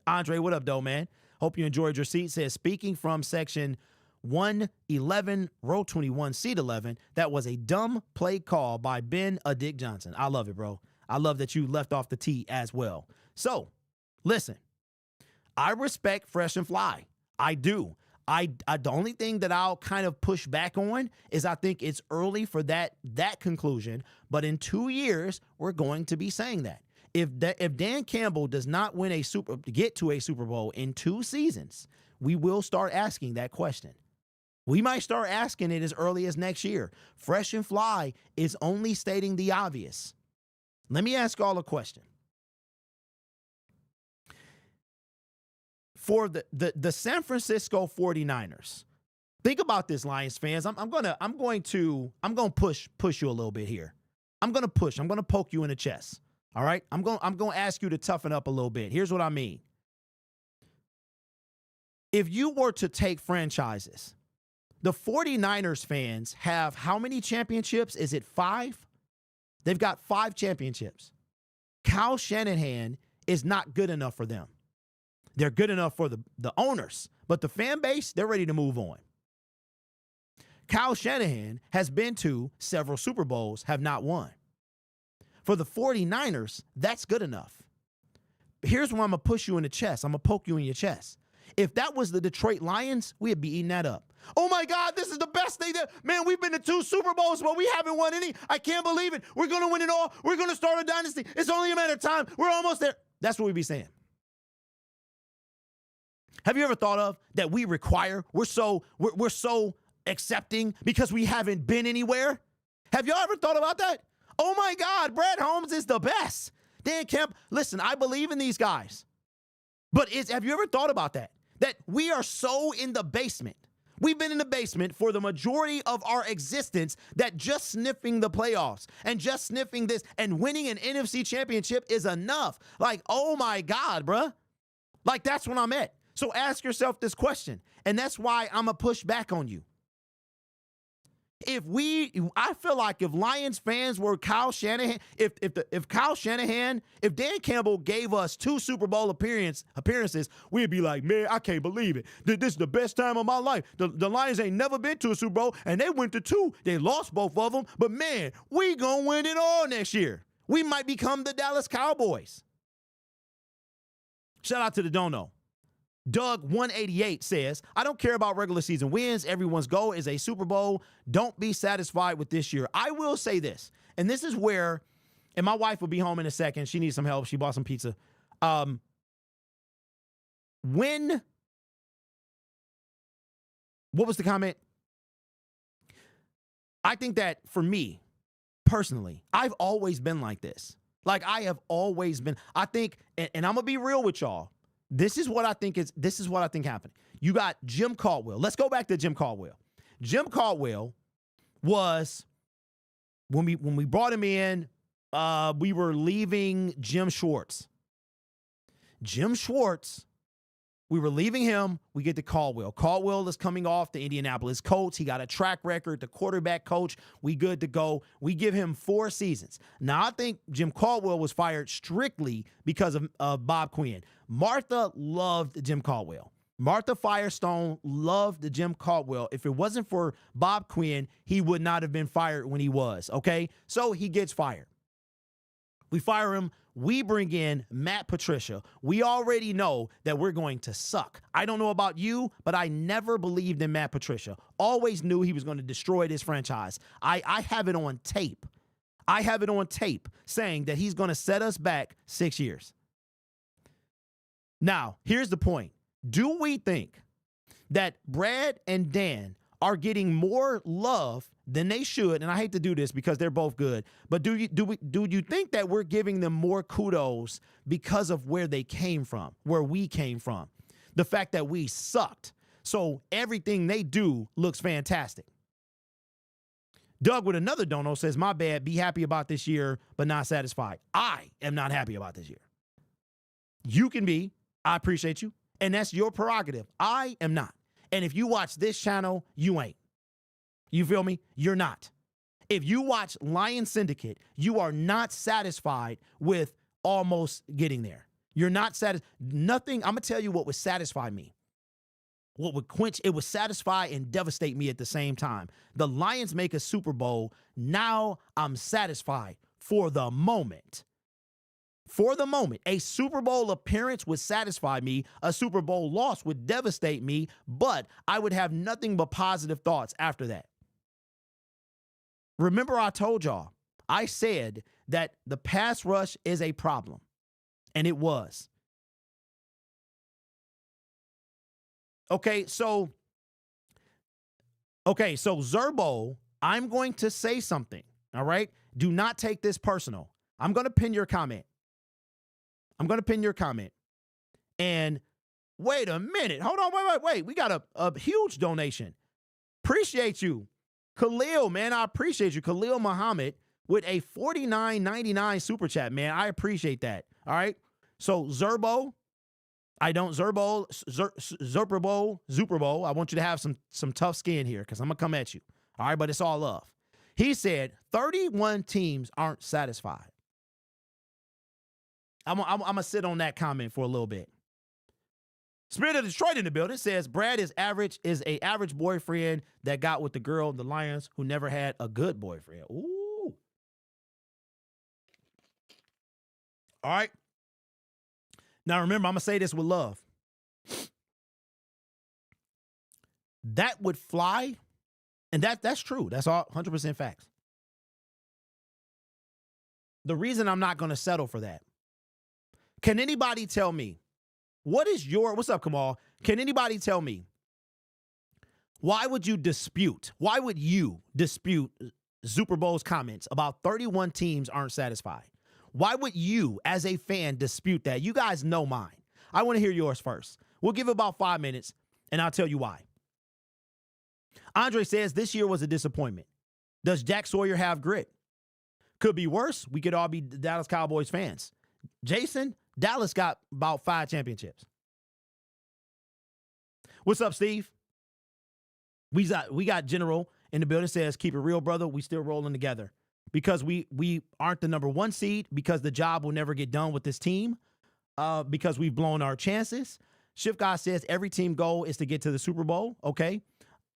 Andre, what up, though, man? Hope you enjoyed your seat. Says, speaking from section 111, row 21, seat 11, that was a dumb play call by Ben Dick Johnson. I love it, bro. I love that you left off the tee as well. So, Listen, I respect Fresh and Fly. I do. The only thing that I'll kind of push back on is I think it's early for that conclusion. But in 2 years, we're going to be saying that. If Dan Campbell does not get to a Super Bowl in 2 seasons, we will start asking that question. We might start asking it as early as next year. Fresh and Fly is only stating the obvious. Let me ask y'all a question. For the San Francisco 49ers, think about this, Lions fans. I'm gonna push you a little bit here. I'm gonna poke you in the chest. All right? I'm gonna ask you to toughen up a little bit. Here's what I mean. If you were to take franchises, the 49ers fans have how many championships? Is it 5? They've got 5 championships. Kyle Shanahan is not good enough for them. They're good enough for the owners, but the fan base, they're ready to move on. Kyle Shanahan has been to several Super Bowls, have not won. For the 49ers, that's good enough. Here's where I'm going to push you in the chest. I'm going to poke you in your chest. If that was the Detroit Lions, we'd be eating that up. Oh, my God, this is the best thing. Man, we've been to 2 Super Bowls, but we haven't won any. I can't believe it. We're going to win it all. We're going to start a dynasty. It's only a matter of time. We're almost there. That's what we'd be saying. Have you ever thought of that we're so accepting because we haven't been anywhere? Have y'all ever thought about that? Oh, my God, Brad Holmes is the best. Dan Kemp, listen, I believe in these guys. But have you ever thought about that? That we are so in the basement. We've been in the basement for the majority of our existence that just sniffing the playoffs and just sniffing this and winning an NFC championship is enough. Like, oh, my God, bruh. Like, that's when I'm at. So ask yourself this question, and that's why I'm going to push back on you. I feel like if Lions fans were Kyle Shanahan, if Dan Campbell gave us 2 Super Bowl appearances, we'd be like, man, I can't believe it. This is the best time of my life. The Lions ain't never been to a Super Bowl, and they went to 2. They lost both of them, but man, we gonna win it all next year. We might become the Dallas Cowboys. Shout out to the Dono. Doug188 says, I don't care about regular season wins. Everyone's goal is a Super Bowl. Don't be satisfied with this year. I will say this, and this is where, and my wife will be home in a second. She needs some help. She bought some pizza. What was the comment? I think that for me, personally, I've always been like this. Like I have always been. I think, and I'm going to be real with y'all. This is what I think happened. You got Jim Caldwell. Let's go back to Jim Caldwell. Jim Caldwell was, when we brought him in, we were leaving Jim Schwartz. We were leaving him. We get to Caldwell. Caldwell is coming off the Indianapolis Colts. He got a track record, the quarterback coach. We good to go. We give him 4 seasons. Now, I think Jim Caldwell was fired strictly because of Bob Quinn. Martha loved Jim Caldwell. Martha Firestone loved Jim Caldwell. If it wasn't for Bob Quinn, he would not have been fired when he was, okay? So he gets fired. We fire him. We bring in Matt Patricia. We already know that we're going to suck. I don't know about you, but I never believed in Matt Patricia. Always knew he was going to destroy this franchise. I have it on tape. I have it on tape saying that he's going to set us back 6 years. Now, here's the point. Do we think that Brad and Dan are getting more love than they should? And I hate to do this because they're both good, but do you think that we're giving them more kudos because of where they came from, where we came from? The fact that we sucked. So everything they do looks fantastic. Doug with another dono says, my bad, be happy about this year, but not satisfied. I am not happy about this year. You can be. I appreciate you. And that's your prerogative. I am not. And if you watch this channel, you ain't. You feel me? You're not. If you watch Lions Syndicate, you are not satisfied with almost getting there. You're not satisfied. Nothing. I'm going to tell you what would satisfy me. What would quench, it would satisfy and devastate me at the same time. The Lions make a Super Bowl. Now I'm satisfied for the moment. For the moment, a Super Bowl appearance would satisfy me. A Super Bowl loss would devastate me, but I would have nothing but positive thoughts after that. Remember, I told y'all, I said that the pass rush is a problem, and it was. Okay, so Zerbo, I'm going to say something, all right? Do not take this personal. I'm going to pin your comment. And wait a minute. Hold on, wait. We got a huge donation. Appreciate you. Khalil, man, I appreciate you. Khalil Muhammad with a $49.99 super chat, man. I appreciate that. All right. So Zerbo, I want you to have some tough skin here because I'm going to come at you. All right, but it's all love. He said 31 teams aren't satisfied. I'm going to sit on that comment for a little bit. Spirit of Detroit in the building says Brad is a average boyfriend that got with the girl in the Lions who never had a good boyfriend. Ooh. All right. Now remember, I'm going to say this with love. That would fly, and that's true. That's all 100% facts. The reason I'm not going to settle for that. Can anybody tell me what's up, Kamal? Can anybody tell me why would you dispute Super Bowl's comments about 31 teams aren't satisfied? Why would you, as a fan, dispute that? You guys know mine. I want to hear yours first. We'll give it about 5 minutes, and I'll tell you why. Andre says this year was a disappointment. Does Jack Sawyer have grit? Could be worse. We could all be Dallas Cowboys fans. Jason, Dallas got about 5 championships. What's up, Steve? We got General in the building says, keep it real, brother. We still rolling together. Because we aren't the number 1 seed, because the job will never get done with this team, because we've blown our chances. Shift Guy says every team goal is to get to the Super Bowl. Okay.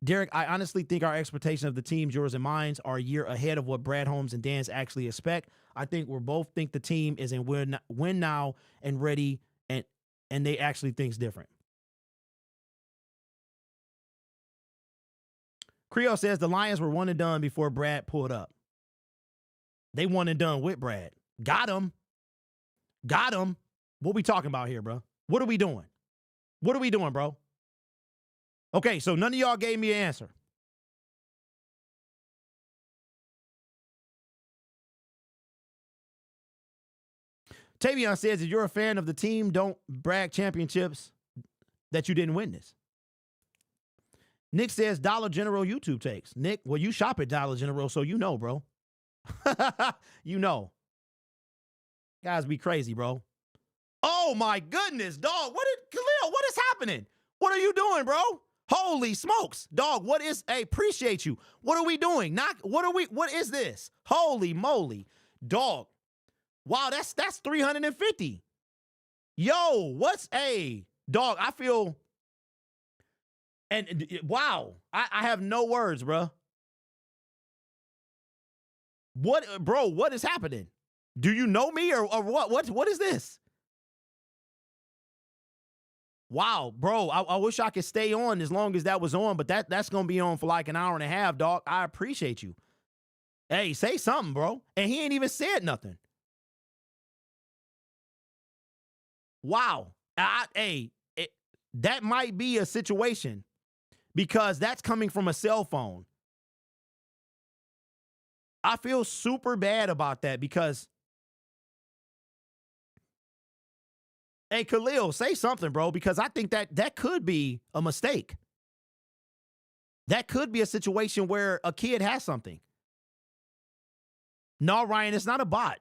Derek, I honestly think our expectation of the teams, yours and mine, are a year ahead of what Brad Holmes and Dan's actually expect. I think we both think the team is in win now and ready, and they actually think's different. Creo says the Lions were one and done before Brad pulled up. They one and done with Brad. Got him. What we talking about here, bro? What are we doing? Bro? Okay, so none of y'all gave me an answer. Tavion says, if you're a fan of the team, don't brag championships that you didn't witness. Nick says, Dollar General YouTube takes. Nick, well, you shop at Dollar General, so you know, bro. You know. Guys be crazy, bro. Oh, my goodness, dog. Khalil, what is happening? What are you doing, bro? Holy smokes, dog. Hey, appreciate you. What are we doing? What is this? Holy moly, dog. Wow, that's 350. Yo, dog, I feel, and wow, I have no words, bro. What is happening? Do you know me or what? What is this? Wow, bro, I wish I could stay on as long as that was on, but that's going to be on for like an hour and a half, dog. I appreciate you. Hey, say something, bro. And he ain't even said nothing. Wow. That might be a situation because that's coming from a cell phone. I feel super bad about that because, hey, Khalil, say something, bro, because I think that could be a mistake. That could be a situation where a kid has something. No, Ryan, it's not a bot.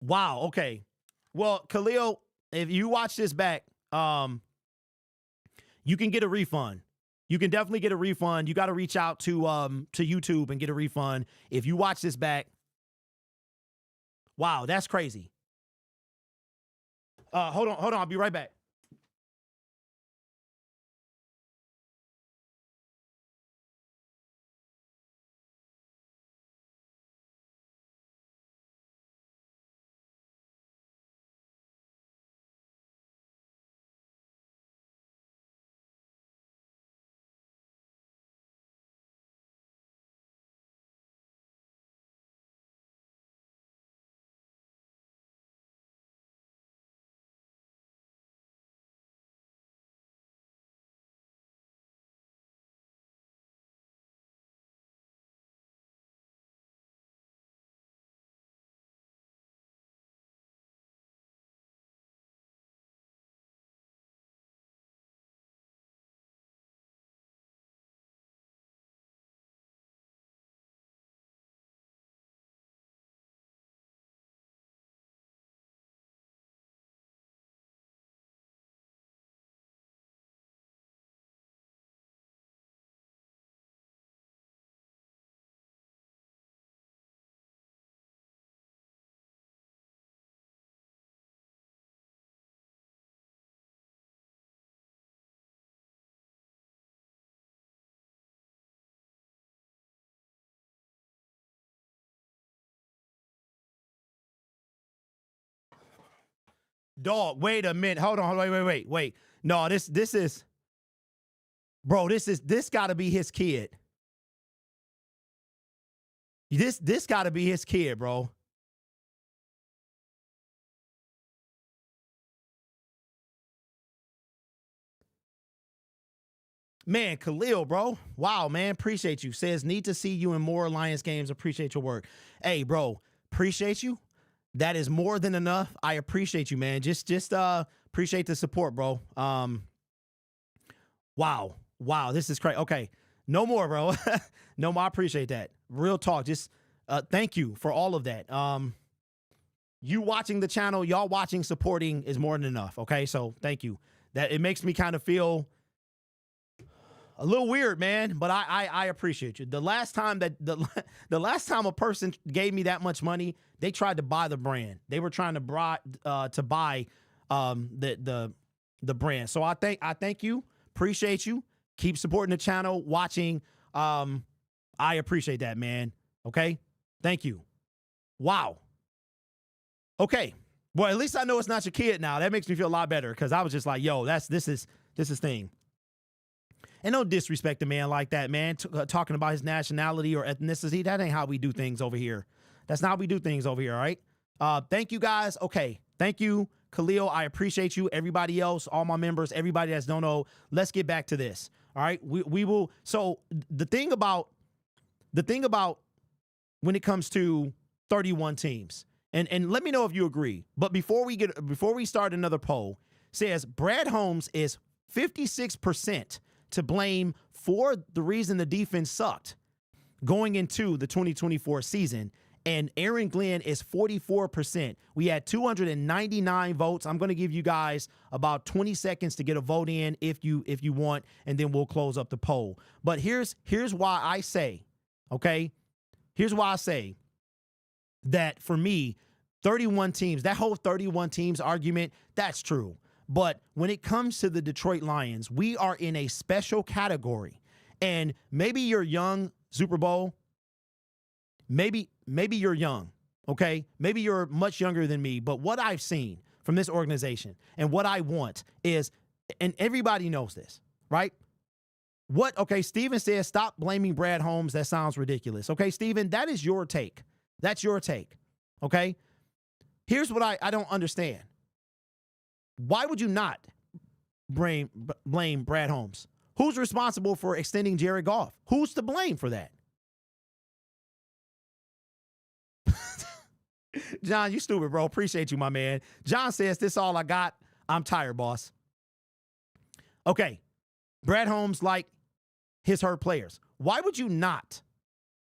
Wow, okay. Well, Khalil, if you watch this back, you can get a refund. You can definitely get a refund. You got to reach out to YouTube and get a refund. If you watch this back, wow, that's crazy. Hold on, I'll be right back. Dog, wait a minute. Hold on. Wait. No, this is, bro, this gotta be his kid. This gotta be his kid, bro. Man, Khalil, bro. Wow, man. Appreciate you. Says, need to see you in more Lions games. Appreciate your work. Hey, bro. Appreciate you. That is more than enough. I appreciate you, man. Just appreciate the support, bro. Wow. This is crazy. Okay. No more, bro. No more. I appreciate that. Real talk. Just thank you for all of that. You watching the channel, y'all watching, supporting is more than enough. Okay. So thank you. That it makes me kind of feel a little weird, man, but I appreciate you. The last time the last time a person gave me that much money, they tried to buy the brand. They were trying to buy the brand. So I thank you, appreciate you. Keep supporting the channel, watching. I appreciate that, man. Okay, thank you. Wow. Okay, well, at least I know it's not your kid now. That makes me feel a lot better because I was just like, yo, this is thing. And don't disrespect a man like that, man. Talking about his nationality or ethnicity, that ain't how we do things over here. That's not how we do things over here, all right? Thank you, guys. Okay, thank you, Khalil. I appreciate you. Everybody else, all my members, everybody that's don't know, let's get back to this, all right? We will. So the thing about when it comes to 31 teams, and let me know if you agree. But before we start another poll, says Brad Holmes is 56% to blame for the reason the defense sucked going into the 2024 season. And Aaron Glenn is 44%. We had 299 votes. I'm going to give you guys about 20 seconds to get a vote in if you want, and then we'll close up the poll. But here's why I say, okay? Here's why I say that for me, 31 teams, that whole 31 teams argument, that's true. But when it comes to the Detroit Lions, we are in a special category. And maybe you're young, Super Bowl. Maybe you're young, okay? Maybe you're much younger than me. But what I've seen from this organization and what I want is, and everybody knows this, right? Okay, Steven says, stop blaming Brad Holmes. That sounds ridiculous. Okay, Steven, that is your take. That's your take, okay? Here's what I don't understand. Why would you not blame Brad Holmes? Who's responsible for extending Jared Goff? Who's to blame for that? John, you stupid, bro. Appreciate you, my man. John says, this all I got. I'm tired, boss. Okay. Brad Holmes like his hurt players. Why would you not?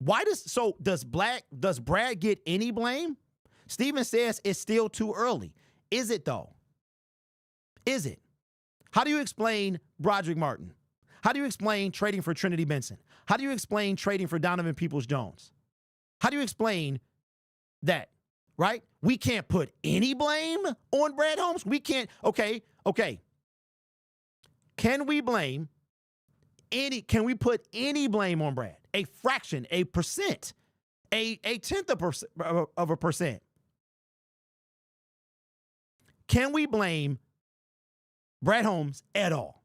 Does Brad get any blame? Steven says it's still too early. Is it though? Is it? How do you explain Broderick Martin? How do you explain trading for Trinity Benson? How do you explain trading for Donovan Peoples-Jones? How do you explain that, right? We can't put any blame on Brad Holmes. We can't. Okay. Can we put any blame on Brad? A fraction, a percent, a tenth of a percent. Can we blame Brad Holmes at all?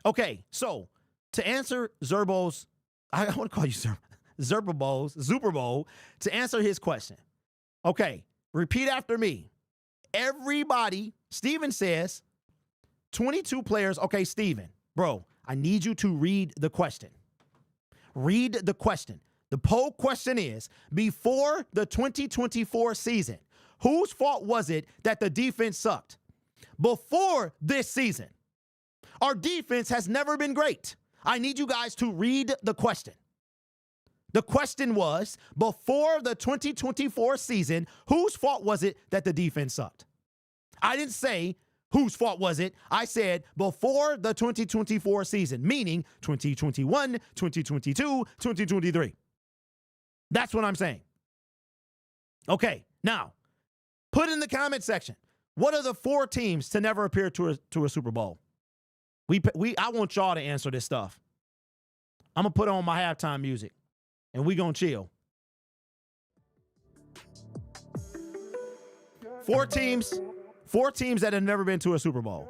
Okay, so to answer Zerbo's, I want to call you Zerbo's, to answer his question. Okay, repeat after me. Everybody, Steven says, 22 players. Okay, Steven, bro, I need you to read the question. Read the question. The poll question is, before the 2024 season, whose fault was it that the defense sucked? Before this season, our defense has never been great. I need you guys to read the question. The question was, before the 2024 season, whose fault was it that the defense sucked? I didn't say whose fault was it. I said before the 2024 season, meaning 2021, 2022, 2023. That's what I'm saying. Okay, now, put in the comment section, what are the 4 teams to never appear to a Super Bowl? I want y'all to answer this stuff. I'm going to put on my halftime music, and we going to chill. 4 4 teams that have never been to a Super Bowl.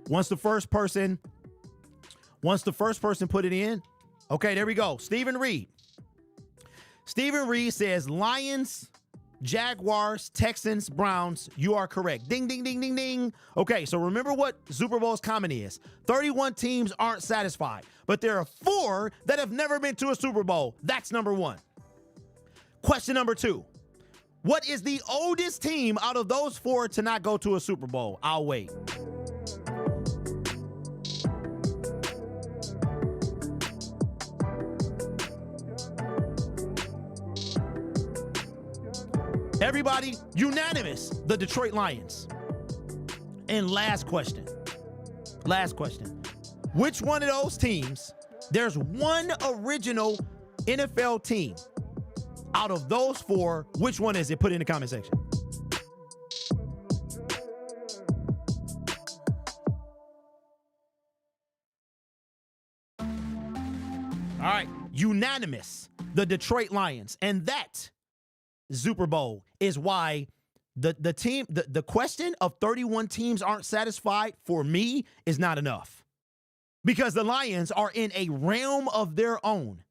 Once the first person put it in, okay, there we go. Stephen Reed. Stephen Reed says Lions, Jaguars, Texans, Browns. You are correct. Ding, ding, ding, ding, ding. Okay, so remember what Super Bowl's comment is. 31 teams aren't satisfied, but there are 4 that have never been to a Super Bowl. That's number 1. Question number 2. What is the oldest team out of those 4 to not go to a Super Bowl? I'll wait. Everybody, unanimous, the Detroit Lions. And last question. Which one of those teams, there's one original NFL team. Out of those 4, which one is it? Put it in the comment section. All right, unanimous, the Detroit Lions. And that Super Bowl is why the question of 31 teams aren't satisfied for me is not enough, because the Lions are in a realm of their own.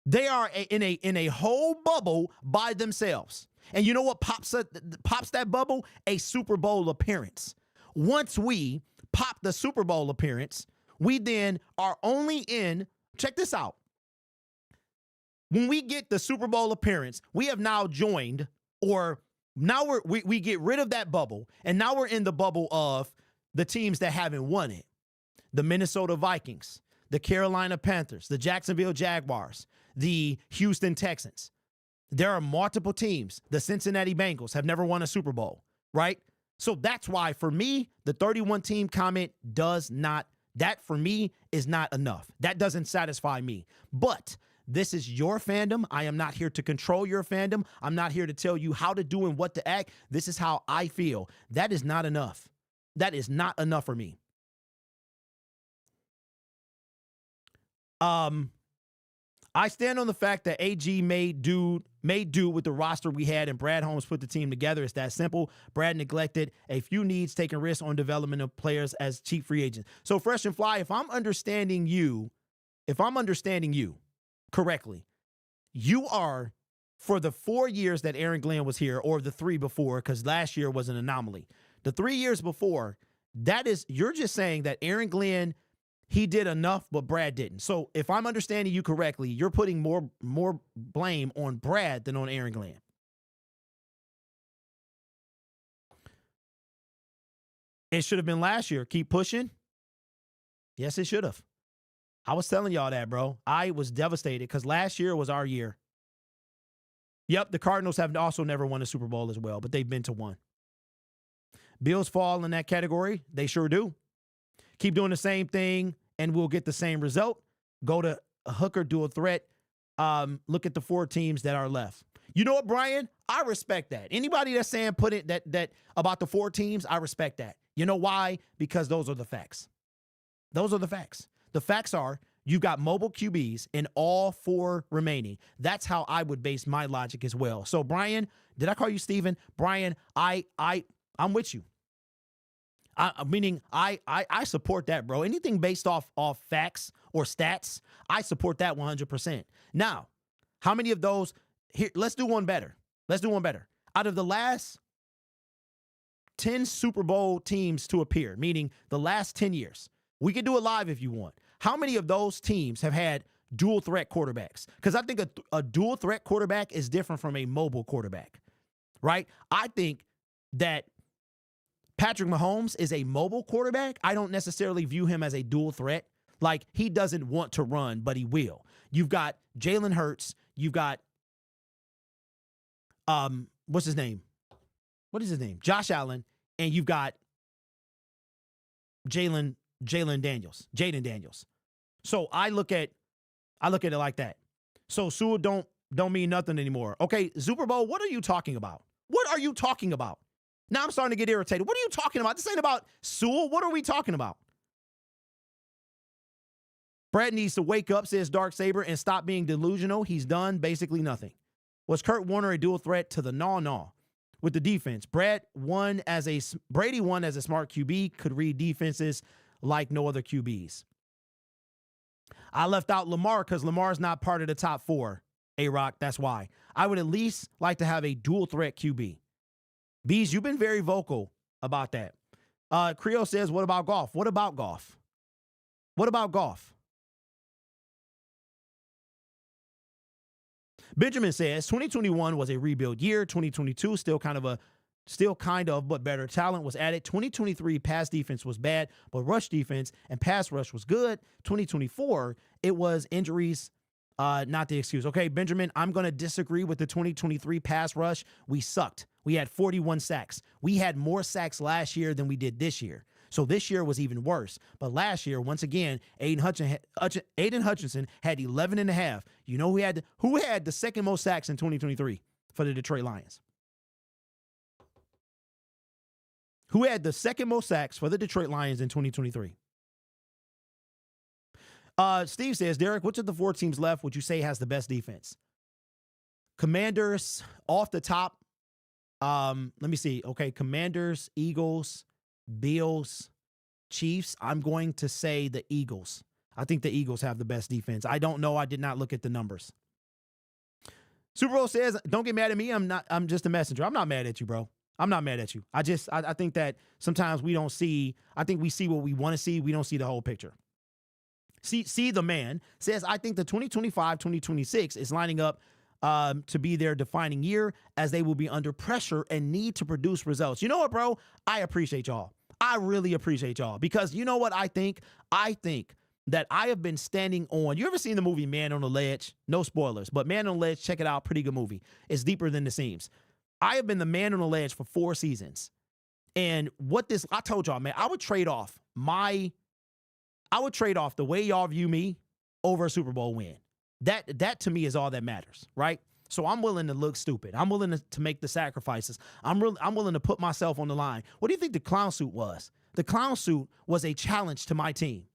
They are in a whole bubble by themselves. And you know what pops that bubble? A Super Bowl appearance. Once we pop the Super Bowl appearance, we then are only in, check this out. When we get the Super Bowl appearance, we have now joined, or now we get rid of that bubble, and now we're in the bubble of the teams that haven't won it. The Minnesota Vikings, the Carolina Panthers, the Jacksonville Jaguars, the Houston Texans. There are multiple teams. The Cincinnati Bengals have never won a Super Bowl, right? So that's why, for me, the 31-team comment that for me is not enough. That doesn't satisfy me. But this is your fandom. I am not here to control your fandom. I'm not here to tell you how to do and what to act. This is how I feel. That is not enough. That is not enough for me. I stand on the fact that AG made do with the roster we had, and Brad Holmes put the team together. It's that simple. Brad neglected a few needs, taking risks on development of players as cheap free agents. So Fresh and Fly, if I'm understanding you correctly, you are, for the 4 years that Aaron Glenn was here, or the 3 before, because last year was an anomaly. The 3 years before, you're just saying that Aaron Glenn, he did enough, but Brad didn't. So if I'm understanding you correctly, you're putting more blame on Brad than on Aaron Glenn. It should have been last year. Keep pushing. Yes, it should have. I was telling y'all that, bro. I was devastated because last year was our year. Yep, the Cardinals have also never won a Super Bowl as well, but they've been to one. Bills fall in that category. They sure do. Keep doing the same thing, and we'll get the same result. Go to a hooker, do a threat. Look at the 4 teams that are left. You know what, Brian? I respect that. Anybody that's saying put it that about the 4 teams, I respect that. You know why? Because those are the facts. Those are the facts. The facts are you've got mobile QBs in all 4 remaining. That's how I would base my logic as well. So, Brian, did I call you Steven? Brian, I'm with you. Meaning I support that, bro. Anything based off facts or stats, I support that 100%. Now, how many of those here? Let's do one better. Out of the last 10 Super Bowl teams to appear, meaning the last 10 years, we can do it live if you want. How many of those teams have had dual threat quarterbacks? Because I think a dual threat quarterback is different from a mobile quarterback, right? I think that Patrick Mahomes is a mobile quarterback. I don't necessarily view him as a dual threat. Like, he doesn't want to run, but he will. You've got Jalen Hurts. You've got, what's his name? What is his name? Josh Allen. And you've got Jaden Daniels. So I look at it like that. So Sewell don't mean nothing anymore. Okay, Super Bowl, what are you talking about? What are you talking about? Now I'm starting to get irritated. What are you talking about? This ain't about Sewell. What are we talking about? Brad needs to wake up, says Dark Saber, and stop being delusional. He's done basically nothing. Was Kurt Warner a dual threat to the gnaw with the defense? Brady won as a smart QB, could read defenses like no other QBs. I left out Lamar because Lamar's not part of the top 4. A-Rock, that's why. I would at least like to have a dual threat QB. Bees, you've been very vocal about that. Creo says, what about golf? What about golf? What about golf? Benjamin says 2021 was a rebuild year. 2022 still kind of, but better talent was added. 2023 pass defense was bad, but rush defense and pass rush was good. 2024 it was injuries, not the excuse. Okay, Benjamin, I'm going to disagree with the 2023 pass rush. We sucked. We had 41 sacks. We had more sacks last year than we did this year. So this year was even worse. But last year, once again, Aiden Hutchinson had 11.5. You know who had the second most sacks in 2023 for the Detroit Lions? Who had the second most sacks for the Detroit Lions in 2023? Steve says, Derek, which of the 4 teams left would you say has the best defense? Commanders off the top. Let me see. Okay, Commanders, Eagles, Bills, Chiefs. I'm going to say the Eagles. I think the Eagles have the best defense. I don't know. I did not look at the numbers. Super Bowl says, don't get mad at me. I'm just a messenger. I'm not mad at you, bro. I'm not mad at you. I think that sometimes we don't see, I think we see what we want to see. We don't see the whole picture. See the man says, I think the 2025-2026 is lining up to be their defining year, as they will be under pressure and need to produce results. You know what, bro? I appreciate y'all. I really appreciate y'all, because you know what I think? I think that I have been standing on. You ever seen the movie Man on the Ledge? No spoilers, but Man on the Ledge, check it out. Pretty good movie. It's deeper than it seems. I have been the man on the ledge for 4 seasons. And I told y'all, man, I would trade off the way y'all view me over a Super Bowl win. That to me is all that matters, right? So I'm willing to look stupid. I'm willing to make the sacrifices. I'm willing to put myself on the line. What do you think the clown suit was? The clown suit was a challenge to my team.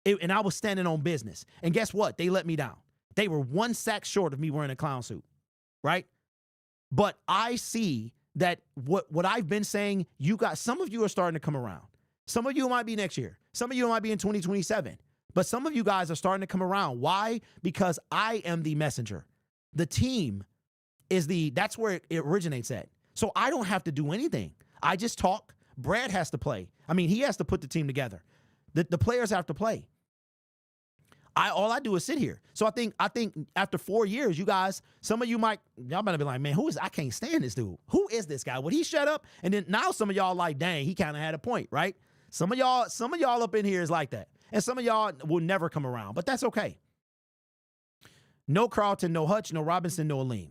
And I was standing on business. And guess what? They let me down. They were 1 sack short of me wearing a clown suit, right? But I see that what I've been saying, some of you are starting to come around. Some of you might be next year. Some of you might be in 2027. But some of you guys are starting to come around. Why? Because I am the messenger. The team that's where it originates at. So I don't have to do anything. I just talk. Brad has to play. I mean, he has to put the team together. The players have to play. All I do is sit here. So I think after 4 years, you guys, some of you y'all might be like, man, I can't stand this dude. Who is this guy? Would he shut up? And then now some of y'all like, dang, he kind of had a point, right? Some of y'all up in here is like that. And some of y'all will never come around, but that's okay. No Carlton, no Hutch, no Robinson, no Aleem.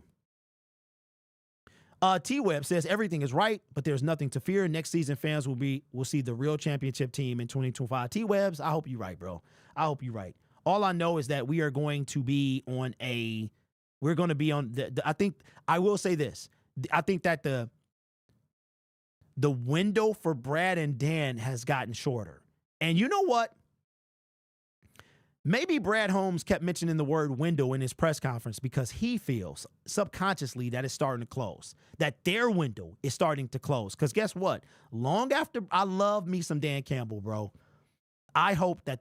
T-Web says everything is right, but there's nothing to fear. Next season, fans will see the real championship team in 2025. T-Webs, I hope you're right, bro. I hope you're right. All I know is that we are going to be on I think I will say this. I think that the window for Brad and Dan has gotten shorter. And you know what? Maybe Brad Holmes kept mentioning the word window in his press conference because he feels subconsciously that it's starting to close, that their window is starting to close. Because guess what? Long after, I love me some Dan Campbell, bro. I hope that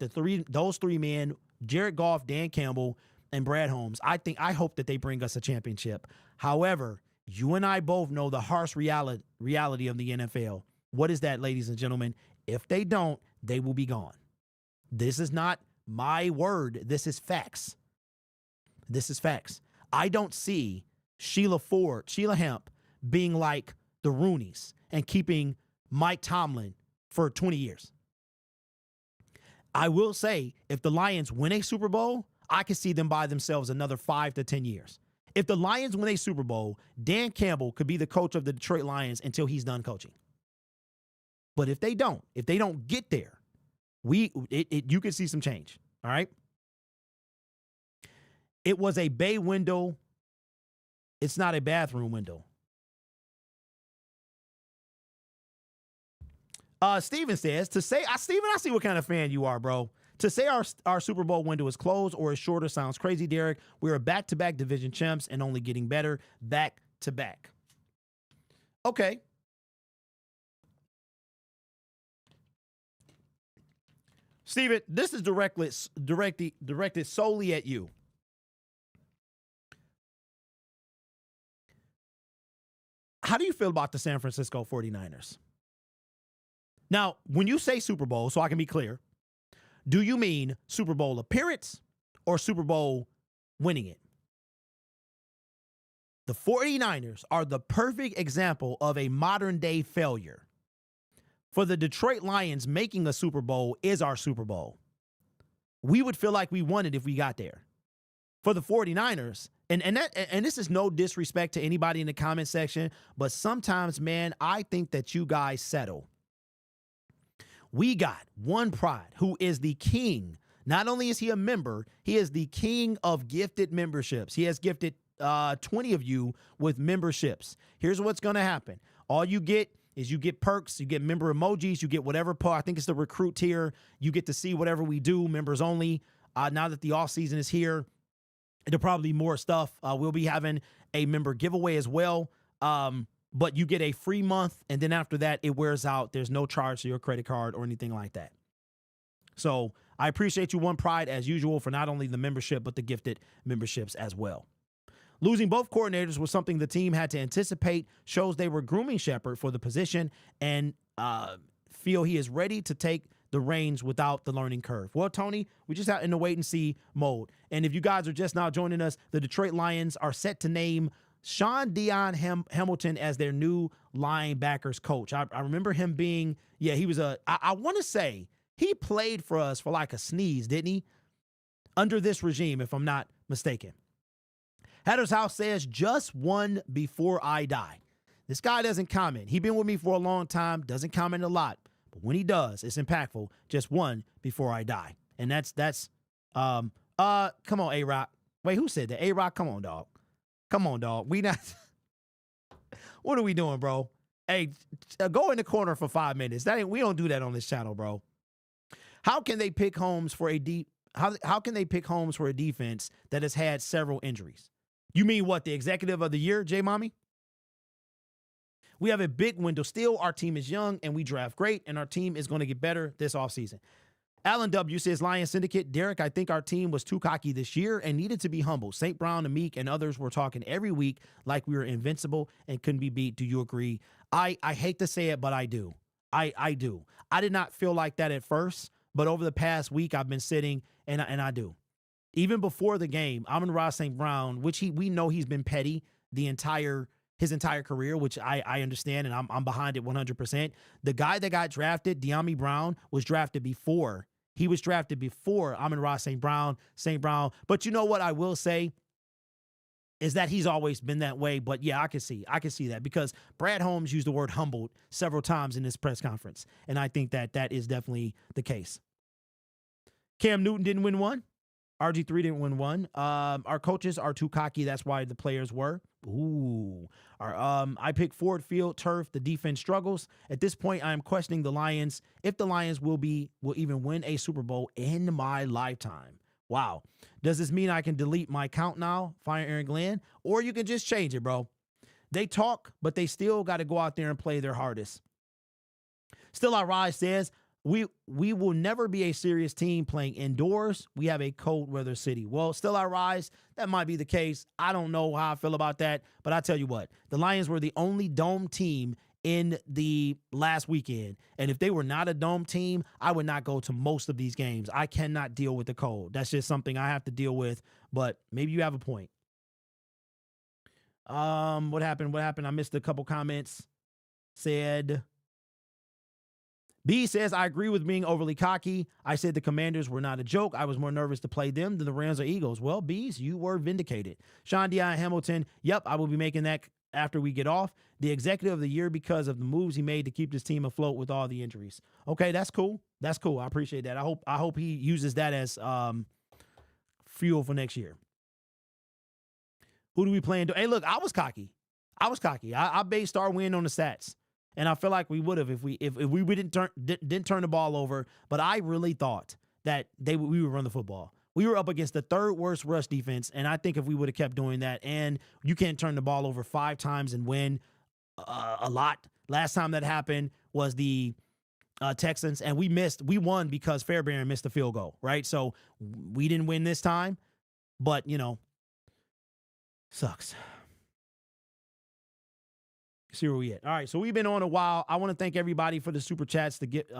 those three men, Jared Goff, Dan Campbell, and Brad Holmes, I hope that they bring us a championship. However, you and I both know the harsh reality of the NFL. What is that, ladies and gentlemen? If they don't, they will be gone. This is not my word. This is facts. This is facts. I don't see Sheila Hamp being like the Rooneys and keeping Mike Tomlin for 20 years. I will say, if the Lions win a Super Bowl, I can see them by themselves another 5 to 10 years. If the Lions win a Super Bowl, Dan Campbell could be the coach of the Detroit Lions until he's done coaching. But if they don't get there, you can see some change. All right. It was a bay window. It's not a bathroom window. Steven says, Steven, I see what kind of fan you are, bro. To say our Super Bowl window is closed or is shorter sounds crazy, Derek. We are back-to-back division champs and only getting better back-to-back. Okay. Steven, this is directed solely at you. How do you feel about the San Francisco 49ers? Now, when you say Super Bowl, so I can be clear, do you mean Super Bowl appearance or Super Bowl winning it? The 49ers are the perfect example of a modern-day failure. For the Detroit Lions, making a Super Bowl is our Super Bowl. We would feel like we won it if we got there. For the 49ers, and this is no disrespect to anybody in the comment section, but sometimes, man, I think that you guys settle. We got one pride who is the king. Not only is he a member, he is the king of gifted memberships. He has gifted 20 of you with memberships. Here's what's going to happen. All you get is you get perks, you get member emojis, you get whatever part. I think it's the recruit tier. You get to see whatever we do, members only. Now that the off season is here, there'll probably be more stuff. We'll be having a member giveaway as well. But you get a free month, and then after that, it wears out. There's no charge to your credit card or anything like that. So I appreciate you, One Pride, as usual, for not only the membership, but the gifted memberships as well. Losing both coordinators was something the team had to anticipate, shows they were grooming Sheppard for the position and feel he is ready to take the reins without the learning curve. Well, Tony, we're just out in the wait-and-see mode. And if you guys are just now joining us, the Detroit Lions are set to name Sean Dion Hamilton as their new linebackers coach. I remember him being, he was I want to say he played for us for like a sneeze, didn't he? Under this regime, if I'm not mistaken. Hatter's House says, just one before I die. This guy doesn't comment. He's been with me for a long time, doesn't comment a lot. But when he does, it's impactful. Just one before I die. And that's come on, A-Rock. Wait, who said that? A-Rock, come on, dog. Come on, dog. We not. What are we doing, bro? Hey, go in the corner for 5 minutes. We don't do that on this channel, bro. How can they pick Holmes for a how can they pick Holmes for a defense that has had several injuries? You mean what, the executive of the year, J Mommy? We have a big window still. Our team is young and we draft great, and our team is going to get better this offseason. Alan W. says, Lions Syndicate, Derek, I think our team was too cocky this year and needed to be humble. St. Brown, Amik, and others were talking every week like we were invincible and couldn't be beat. Do you agree? I hate to say it, but I do. I do. I did not feel like that at first, but over the past week, I've been sitting and I do. Even before the game, Amon-Ra St. Brown, which we know he's been petty his entire career, which I understand, and I'm behind it 100%. The guy that got drafted, De'Ami Brown, was drafted before. He was drafted before Amon-Ra St. Brown. But you know what I will say is that he's always been that way. But yeah, I can see that because Brad Holmes used the word humbled several times in this press conference. And I think that is definitely the case. Cam Newton didn't win one. RG3 didn't win one. Our coaches are too cocky. That's why the players were. Ooh. I picked Ford Field turf. The defense struggles. At this point, I am questioning the Lions. If the Lions will even win a Super Bowl in my lifetime. Wow. Does this mean I can delete my account now? Fire Aaron Glenn? Or you can just change it, bro. They talk, but they still got to go out there and play their hardest. Still I Rise says, we will never be a serious team playing indoors. We have a cold weather city. Well, Still I Rise, that might be the case. I don't know how I feel about that, but I tell you what, the Lions were the only dome team in the last weekend. And if they were not a dome team, I would not go to most of these games. I cannot deal with the cold. That's just something I have to deal with, but maybe you have a point. What happened? I missed a couple comments. Said... B says, I agree with being overly cocky. I said the Commanders were not a joke. I was more nervous to play them than the Rams or Eagles. Well, B's, you were vindicated. Sean Dion Hamilton, yep, I will be making that after we get off. The executive of the year because of the moves he made to keep this team afloat with all the injuries. Okay, that's cool. That's cool. I appreciate that. I hope he uses that as fuel for next year. Who do we plan to? Hey, look, I was cocky. I based our win on the stats. And I feel like we would have if we didn't turn the ball over. But I really thought that we would run the football. We were up against the third worst rush defense, and I think if we would have kept doing that, and you can't turn the ball over 5 times and win a lot. Last time that happened was the Texans, and we won because Fairbairn missed the field goal, right? So we didn't win this time, but, sucks. See where we at. All right, so we've been on a while. I want to thank everybody for the super chats to get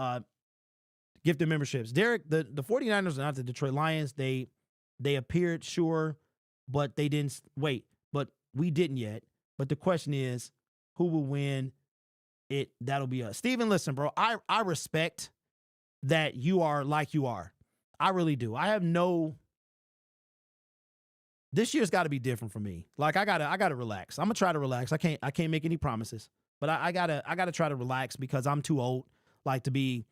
gifted memberships. Derek, the 49ers are not the Detroit Lions. They appeared sure, but they didn't wait. But we didn't yet. But the question is, who will win it? That'll be us. Steven, listen, bro, I respect that you are like you are. I really do. This year's got to be different for me. Like I gotta relax. I'm gonna try to relax. I can't make any promises, but I gotta try to relax because I'm too old. Like to be.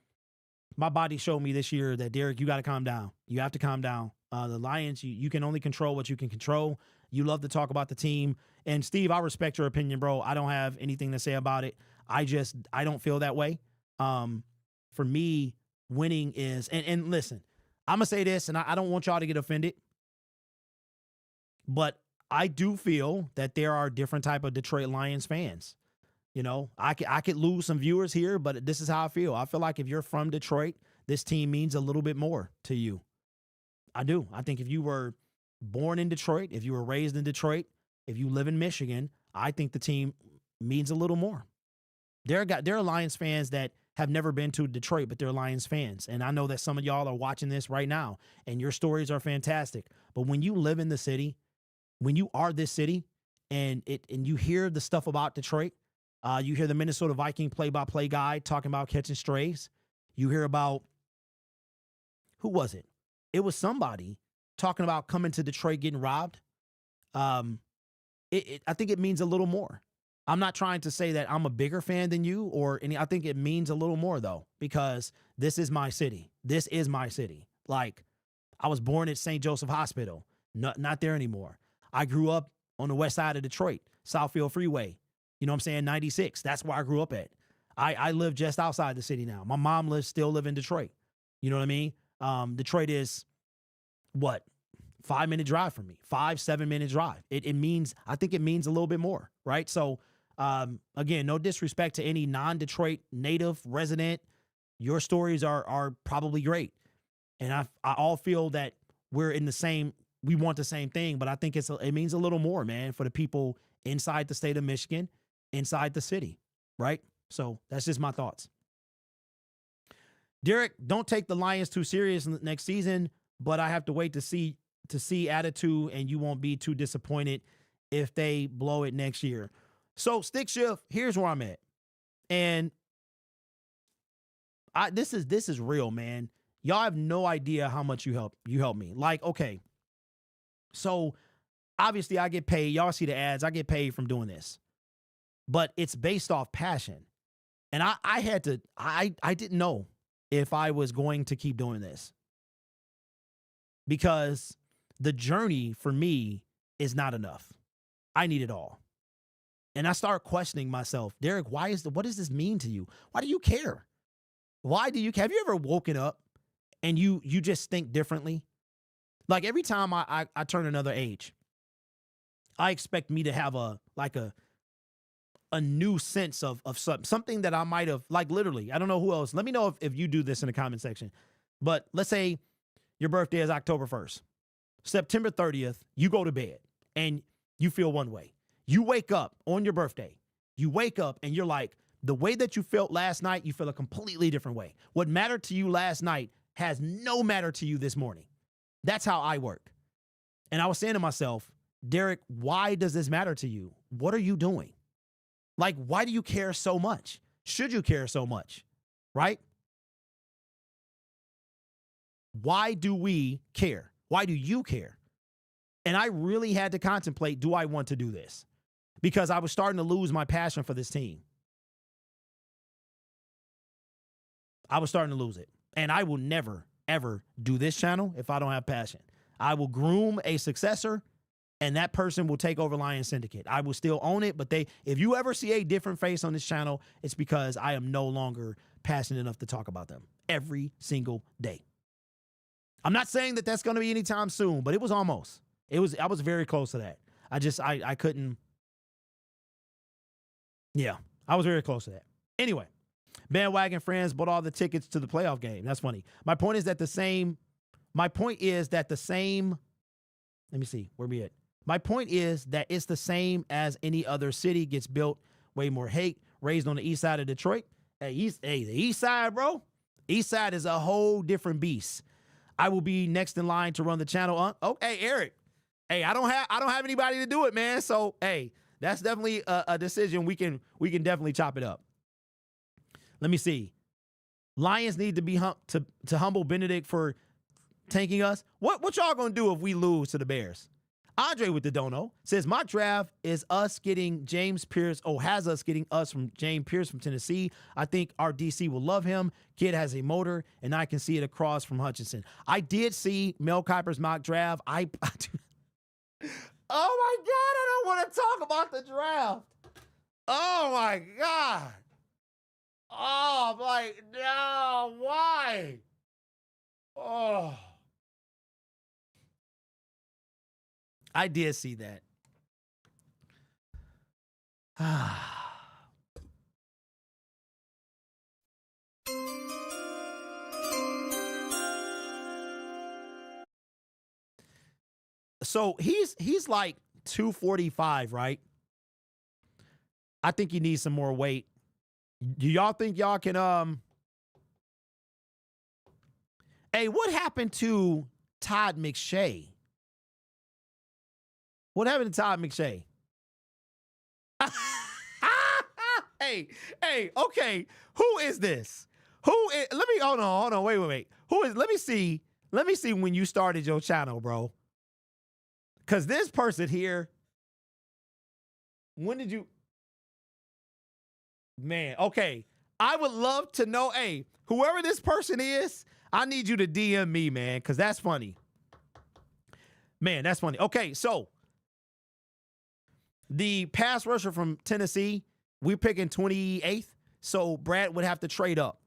My body showed me this year that, Derek, you got to calm down. You have to calm down. The Lions, you can only control what you can control. You love to talk about the team. And, Steve, I respect your opinion, bro. I don't have anything to say about it. I don't feel that way. For me, winning is – and listen, I'm going to say this, and I don't want y'all to get offended, but I do feel that there are different type of Detroit Lions fans. I could lose some viewers here, but this is how I feel. I feel like if you're from Detroit, this team means a little bit more to you. I do. I think if you were born in Detroit, if you were raised in Detroit, if you live in Michigan, I think the team means a little more. There are Lions fans that have never been to Detroit, but they're Lions fans. And I know that some of y'all are watching this right now, and your stories are fantastic. But when you live in the city, when you are this city, and you hear the stuff about Detroit, you hear the Minnesota Viking play-by-play guy talking about catching strays. You hear about, who was it? It was somebody talking about coming to Detroit getting robbed. I think it means a little more. I'm not trying to say that I'm a bigger fan than you I think it means a little more, though, because this is my city. This is my city. Like, I was born at St. Joseph Hospital. Not there anymore. I grew up on the west side of Detroit, Southfield Freeway. You know what I'm saying? 96. That's where I grew up at. I live just outside the city now. My mom still live in Detroit. You know what I mean? Detroit is, 5-minute drive from me. 7-minute drive. I think it means a little bit more, right? So, again, no disrespect to any non-Detroit native resident. Your stories are probably great. And I all feel that we're in the same, we want the same thing, but I think it means a little more, man, for the people inside the state of Michigan, inside the city, right? So that's just my thoughts. Derek, don't take the Lions too serious next season, but I have to wait to see attitude, and you won't be too disappointed if they blow it next year. So Stick Shift, here's where I'm at. And this is real, man. Y'all have no idea how much you help me. Like, okay. So obviously I get paid. Y'all see the ads. I get paid from doing this. But it's based off passion. And I didn't know if I was going to keep doing this. Because the journey for me is not enough. I need it all. And I start questioning myself, Derek, what does this mean to you? Why do you care? Why do you care? Have you ever woken up and you just think differently? Like every time I turn another age, I expect me to have a new sense of something that I might have, like literally, I don't know who else. Let me know if you do this in the comment section. But let's say your birthday is October 1st. September 30th, you go to bed and you feel one way. You wake up on your birthday. You wake up and you're like, the way that you felt last night, you feel a completely different way. What mattered to you last night has no matter to you this morning. That's how I work. And I was saying to myself, Derek, why does this matter to you? What are you doing? Like, why do you care so much? Should you care so much? Right? Why do we care? Why do you care? And I really had to contemplate, do I want to do this? Because I was starting to lose my passion for this team. I was starting to lose it. And I will never, ever do this channel if I don't have passion. I will groom a successor, and that person will take over Lions Syndicate. I will still own it, but if you ever see a different face on this channel, it's because I am no longer passionate enough to talk about them every single day. I'm not saying that that's going to be anytime soon, but it was almost. I was very close to that. I couldn't. Yeah, I was very close to that. Anyway, bandwagon friends bought all the tickets to the playoff game. That's funny. My point is that the same. Let me see, where we at? My point is that it's the same as any other city gets built. Way more hate. Raised on the east side of Detroit. Hey, the east side, bro. East side is a whole different beast. I will be next in line to run the channel. Oh, hey, Eric. Hey, I don't have anybody to do it, man. So, hey, that's definitely a decision. We can definitely chop it up. Let me see. Lions need to be to humble Benedict for tanking us. What y'all gonna do if we lose to the Bears? Andre with the dono says, my draft is us getting James Pierce. Oh, has us getting us from James Pierce from Tennessee. I think our DC will love him. Kid has a motor, and I can see it across from Hutchinson. I did see Mel Kiper's mock draft. Oh, my God, I don't want to talk about the draft. Oh, my God. Oh, I'm like, no, why? Oh. I did see that. So he's like 245, right? I think he needs some more weight. Do y'all think y'all can Hey, what happened to Todd McShay? What happened to Todd McShay? Hey, okay. Who is this? Let me hold on, wait. Who is? Let me see when you started your channel, bro. Cause this person here, when did you? Man, okay. I would love to know, hey, whoever this person is, I need you to DM me, man, cause that's funny. Man, that's funny. Okay, so the pass rusher from Tennessee, we're picking 28th, so Brad would have to trade up.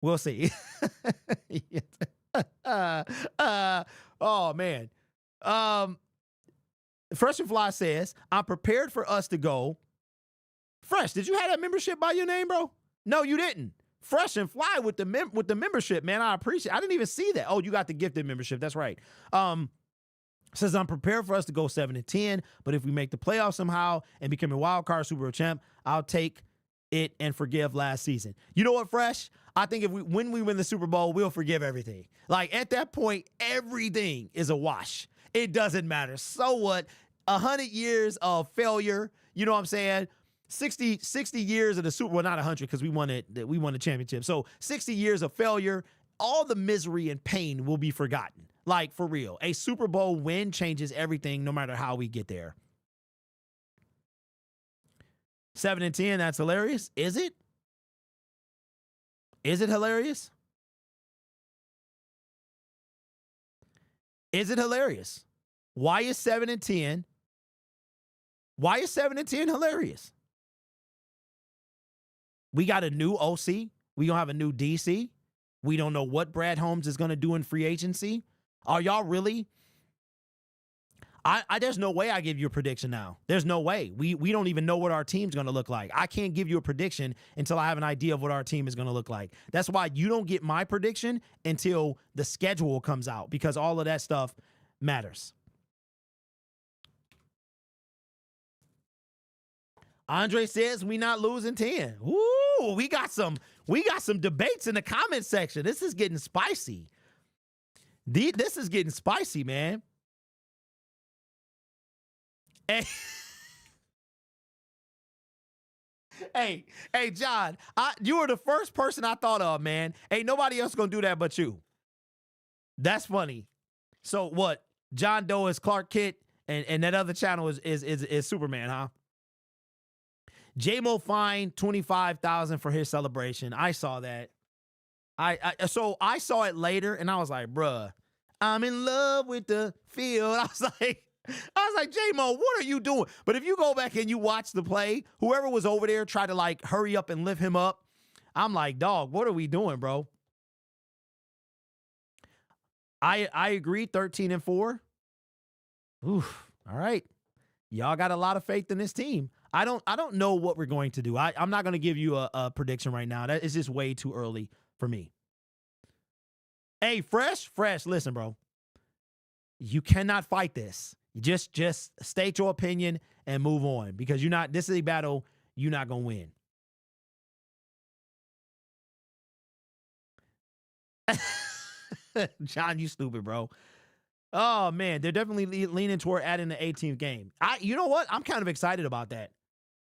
We'll see. Oh, man. Fresh and Fly says, I'm prepared for us to go. Fresh, did you have that membership by your name, bro? No, you didn't. Fresh and Fly with the membership, man. I appreciate it. I didn't even see that. Oh, you got the gifted membership. That's right. Says, I'm prepared for us to go 7-10, but if we make the playoffs somehow and become a wild card Super Bowl champ, I'll take it and forgive last season. You know what, Fresh? I think when we win the Super Bowl, we'll forgive everything. Like, at that point, everything is a wash. It doesn't matter. So what? 100 years of failure, you know what I'm saying? 60 years of the Super Bowl, not 100 because we won the championship. So 60 years of failure, all the misery and pain will be forgotten. Like, for real. A Super Bowl win changes everything no matter how we get there. 7-10, that's hilarious. Is it? Is it hilarious? Is it hilarious? Why is 7-10? Why is 7-10 hilarious? We got a new OC. We don't have a new DC. We don't know what Brad Holmes is going to do in free agency. Are y'all really? There's no way I give you a prediction now. There's no way. We don't even know what our team's going to look like. I can't give you a prediction until I have an idea of what our team is going to look like. That's why you don't get my prediction until the schedule comes out, because all of that stuff matters. Andre says we not losing 10. Ooh, we got some debates in the comment section. This is getting spicy. This is getting spicy, man. Hey, John, you were the first person I thought of, man. Ain't nobody else gonna do that but you. That's funny. So what? John Doe is Clark Kent, and that other channel is Superman, huh? J-Mo fined $25,000 for his celebration. I saw that. So I saw it later, and I was like, bruh, I'm in love with the field. I was like, J-Mo, what are you doing? But if you go back and you watch the play, whoever was over there tried to like hurry up and lift him up. I'm like, dog, what are we doing, bro? I agree. 13-4. Oof. All right. Y'all got a lot of faith in this team. I don't know what we're going to do. I'm not going to give you a prediction right now. That is just way too early for me. Hey, Fresh, listen, bro. You cannot fight this. Just state your opinion and move on, because this is a battle you're not going to win. John, you stupid, bro. Oh, man, they're definitely leaning toward adding the 18th game. You know what? I'm kind of excited about that.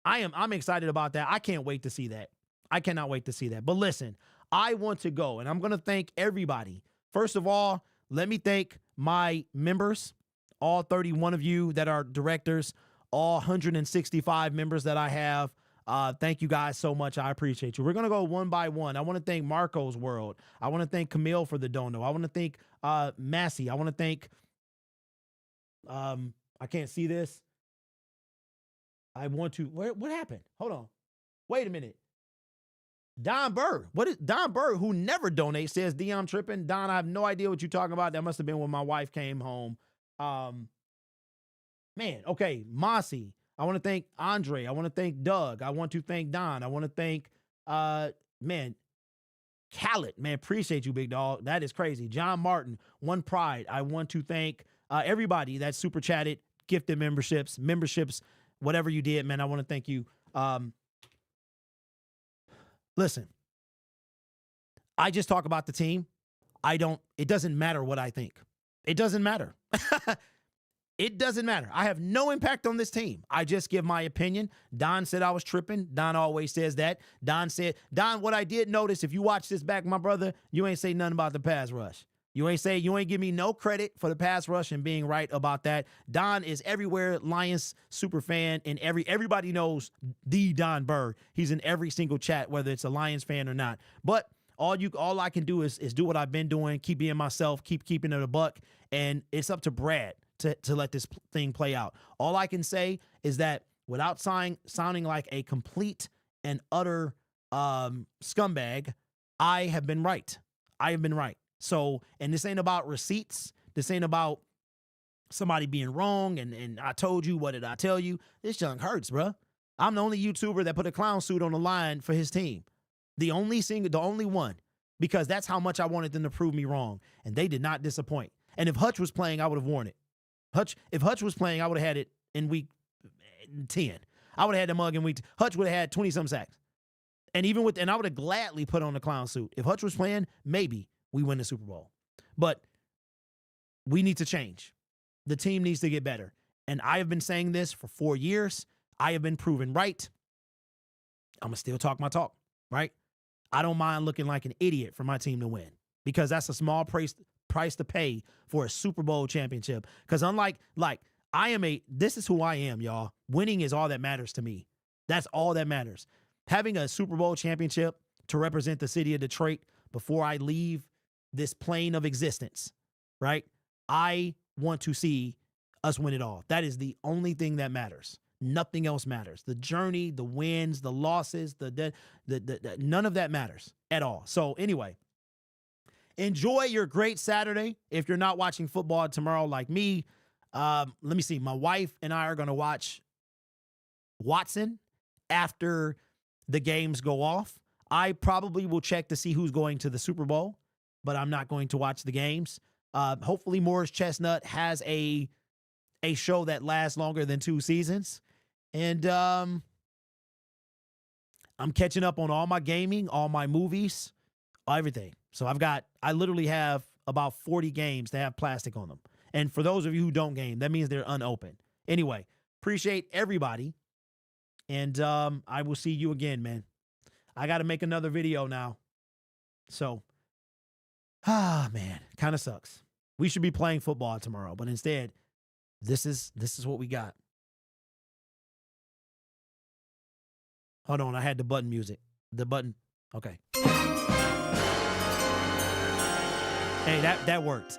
I'm excited about that. I can't wait to see that. I cannot wait to see that. But listen, I want to go, and I'm going to thank everybody. First of all, let me thank my members, all 31 of you that are directors, all 165 members that I have. Thank you guys so much. I appreciate you. We're going to go one by one. I want to thank Marco's World. I want to thank Camille for the dono. I want to thank Massey. I want to thank, I can't see this. I want to, what happened? Hold on. Wait a minute. Don Burr. What is Don Burr, who never donates, says, D, I'm tripping. Don, I have no idea what you're talking about. That must have been when my wife came home. Man, okay. Mossy. I want to thank Andre. I want to thank Doug. I want to thank Don. I want to thank, man, Khaled. Man, appreciate you, big dog. That is crazy. John Martin, One Pride. I want to thank everybody that super chatted, gifted memberships, whatever you did, man. I want to thank you. Listen, I just talk about the team. It doesn't matter what I think. It doesn't matter. It doesn't matter. I have no impact on this team. I just give my opinion. Don said I was tripping. Don always says that. Don, what I did notice, if you watch this back, my brother, you ain't say nothing about the pass rush. You ain't give me no credit for the pass rush and being right about that. Don is everywhere, Lions super fan, and everybody knows the Don Burr. He's in every single chat, whether it's a Lions fan or not. But all I can do is do what I've been doing, keep being myself, keep keeping it a buck, and it's up to Brad to let this thing play out. All I can say is that without sounding like a complete and utter scumbag, I have been right. I have been right. So, and this ain't about receipts. This ain't about somebody being wrong and I told you, what did I tell you? This junk hurts, bro. I'm the only YouTuber that put a clown suit on the line for his team. The only one, because that's how much I wanted them to prove me wrong. And they did not disappoint. And if Hutch was playing, I would have worn it. If Hutch was playing, I would have had it in week 10. I would have had the mug in week 10. Hutch would have had 20-some sacks. And I would have gladly put on the clown suit. If Hutch was playing, maybe we win the Super Bowl. But we need to change. The team needs to get better. And I have been saying this for 4 years. I have been proven right. I'm going to still talk my talk, right? I don't mind looking like an idiot for my team to win, because that's a small price to pay for a Super Bowl championship. Because this is who I am, y'all. Winning is all that matters to me. That's all that matters. Having a Super Bowl championship to represent the city of Detroit before I leave this plane of existence, right? I want to see us win it all. That is the only thing that matters. Nothing else matters. The journey, the wins, the losses, the none of that matters at all. So anyway, enjoy your great Saturday. If you're not watching football tomorrow like me, let me see. My wife and I are going to watch Watson after the games go off. I probably will check to see who's going to the Super Bowl, but I'm not going to watch the games. Hopefully Morris Chestnut has a show that lasts longer than 2 seasons. And I'm catching up on all my gaming, all my movies, everything. So I literally have about 40 games that have plastic on them. And for those of you who don't game, that means they're unopened. Anyway, appreciate everybody. And I will see you again, man. I got to make another video now. So, man, kind of sucks. We should be playing football tomorrow, but instead, this is what we got. Hold on, I had the button music. The button. Okay. Hey, that worked.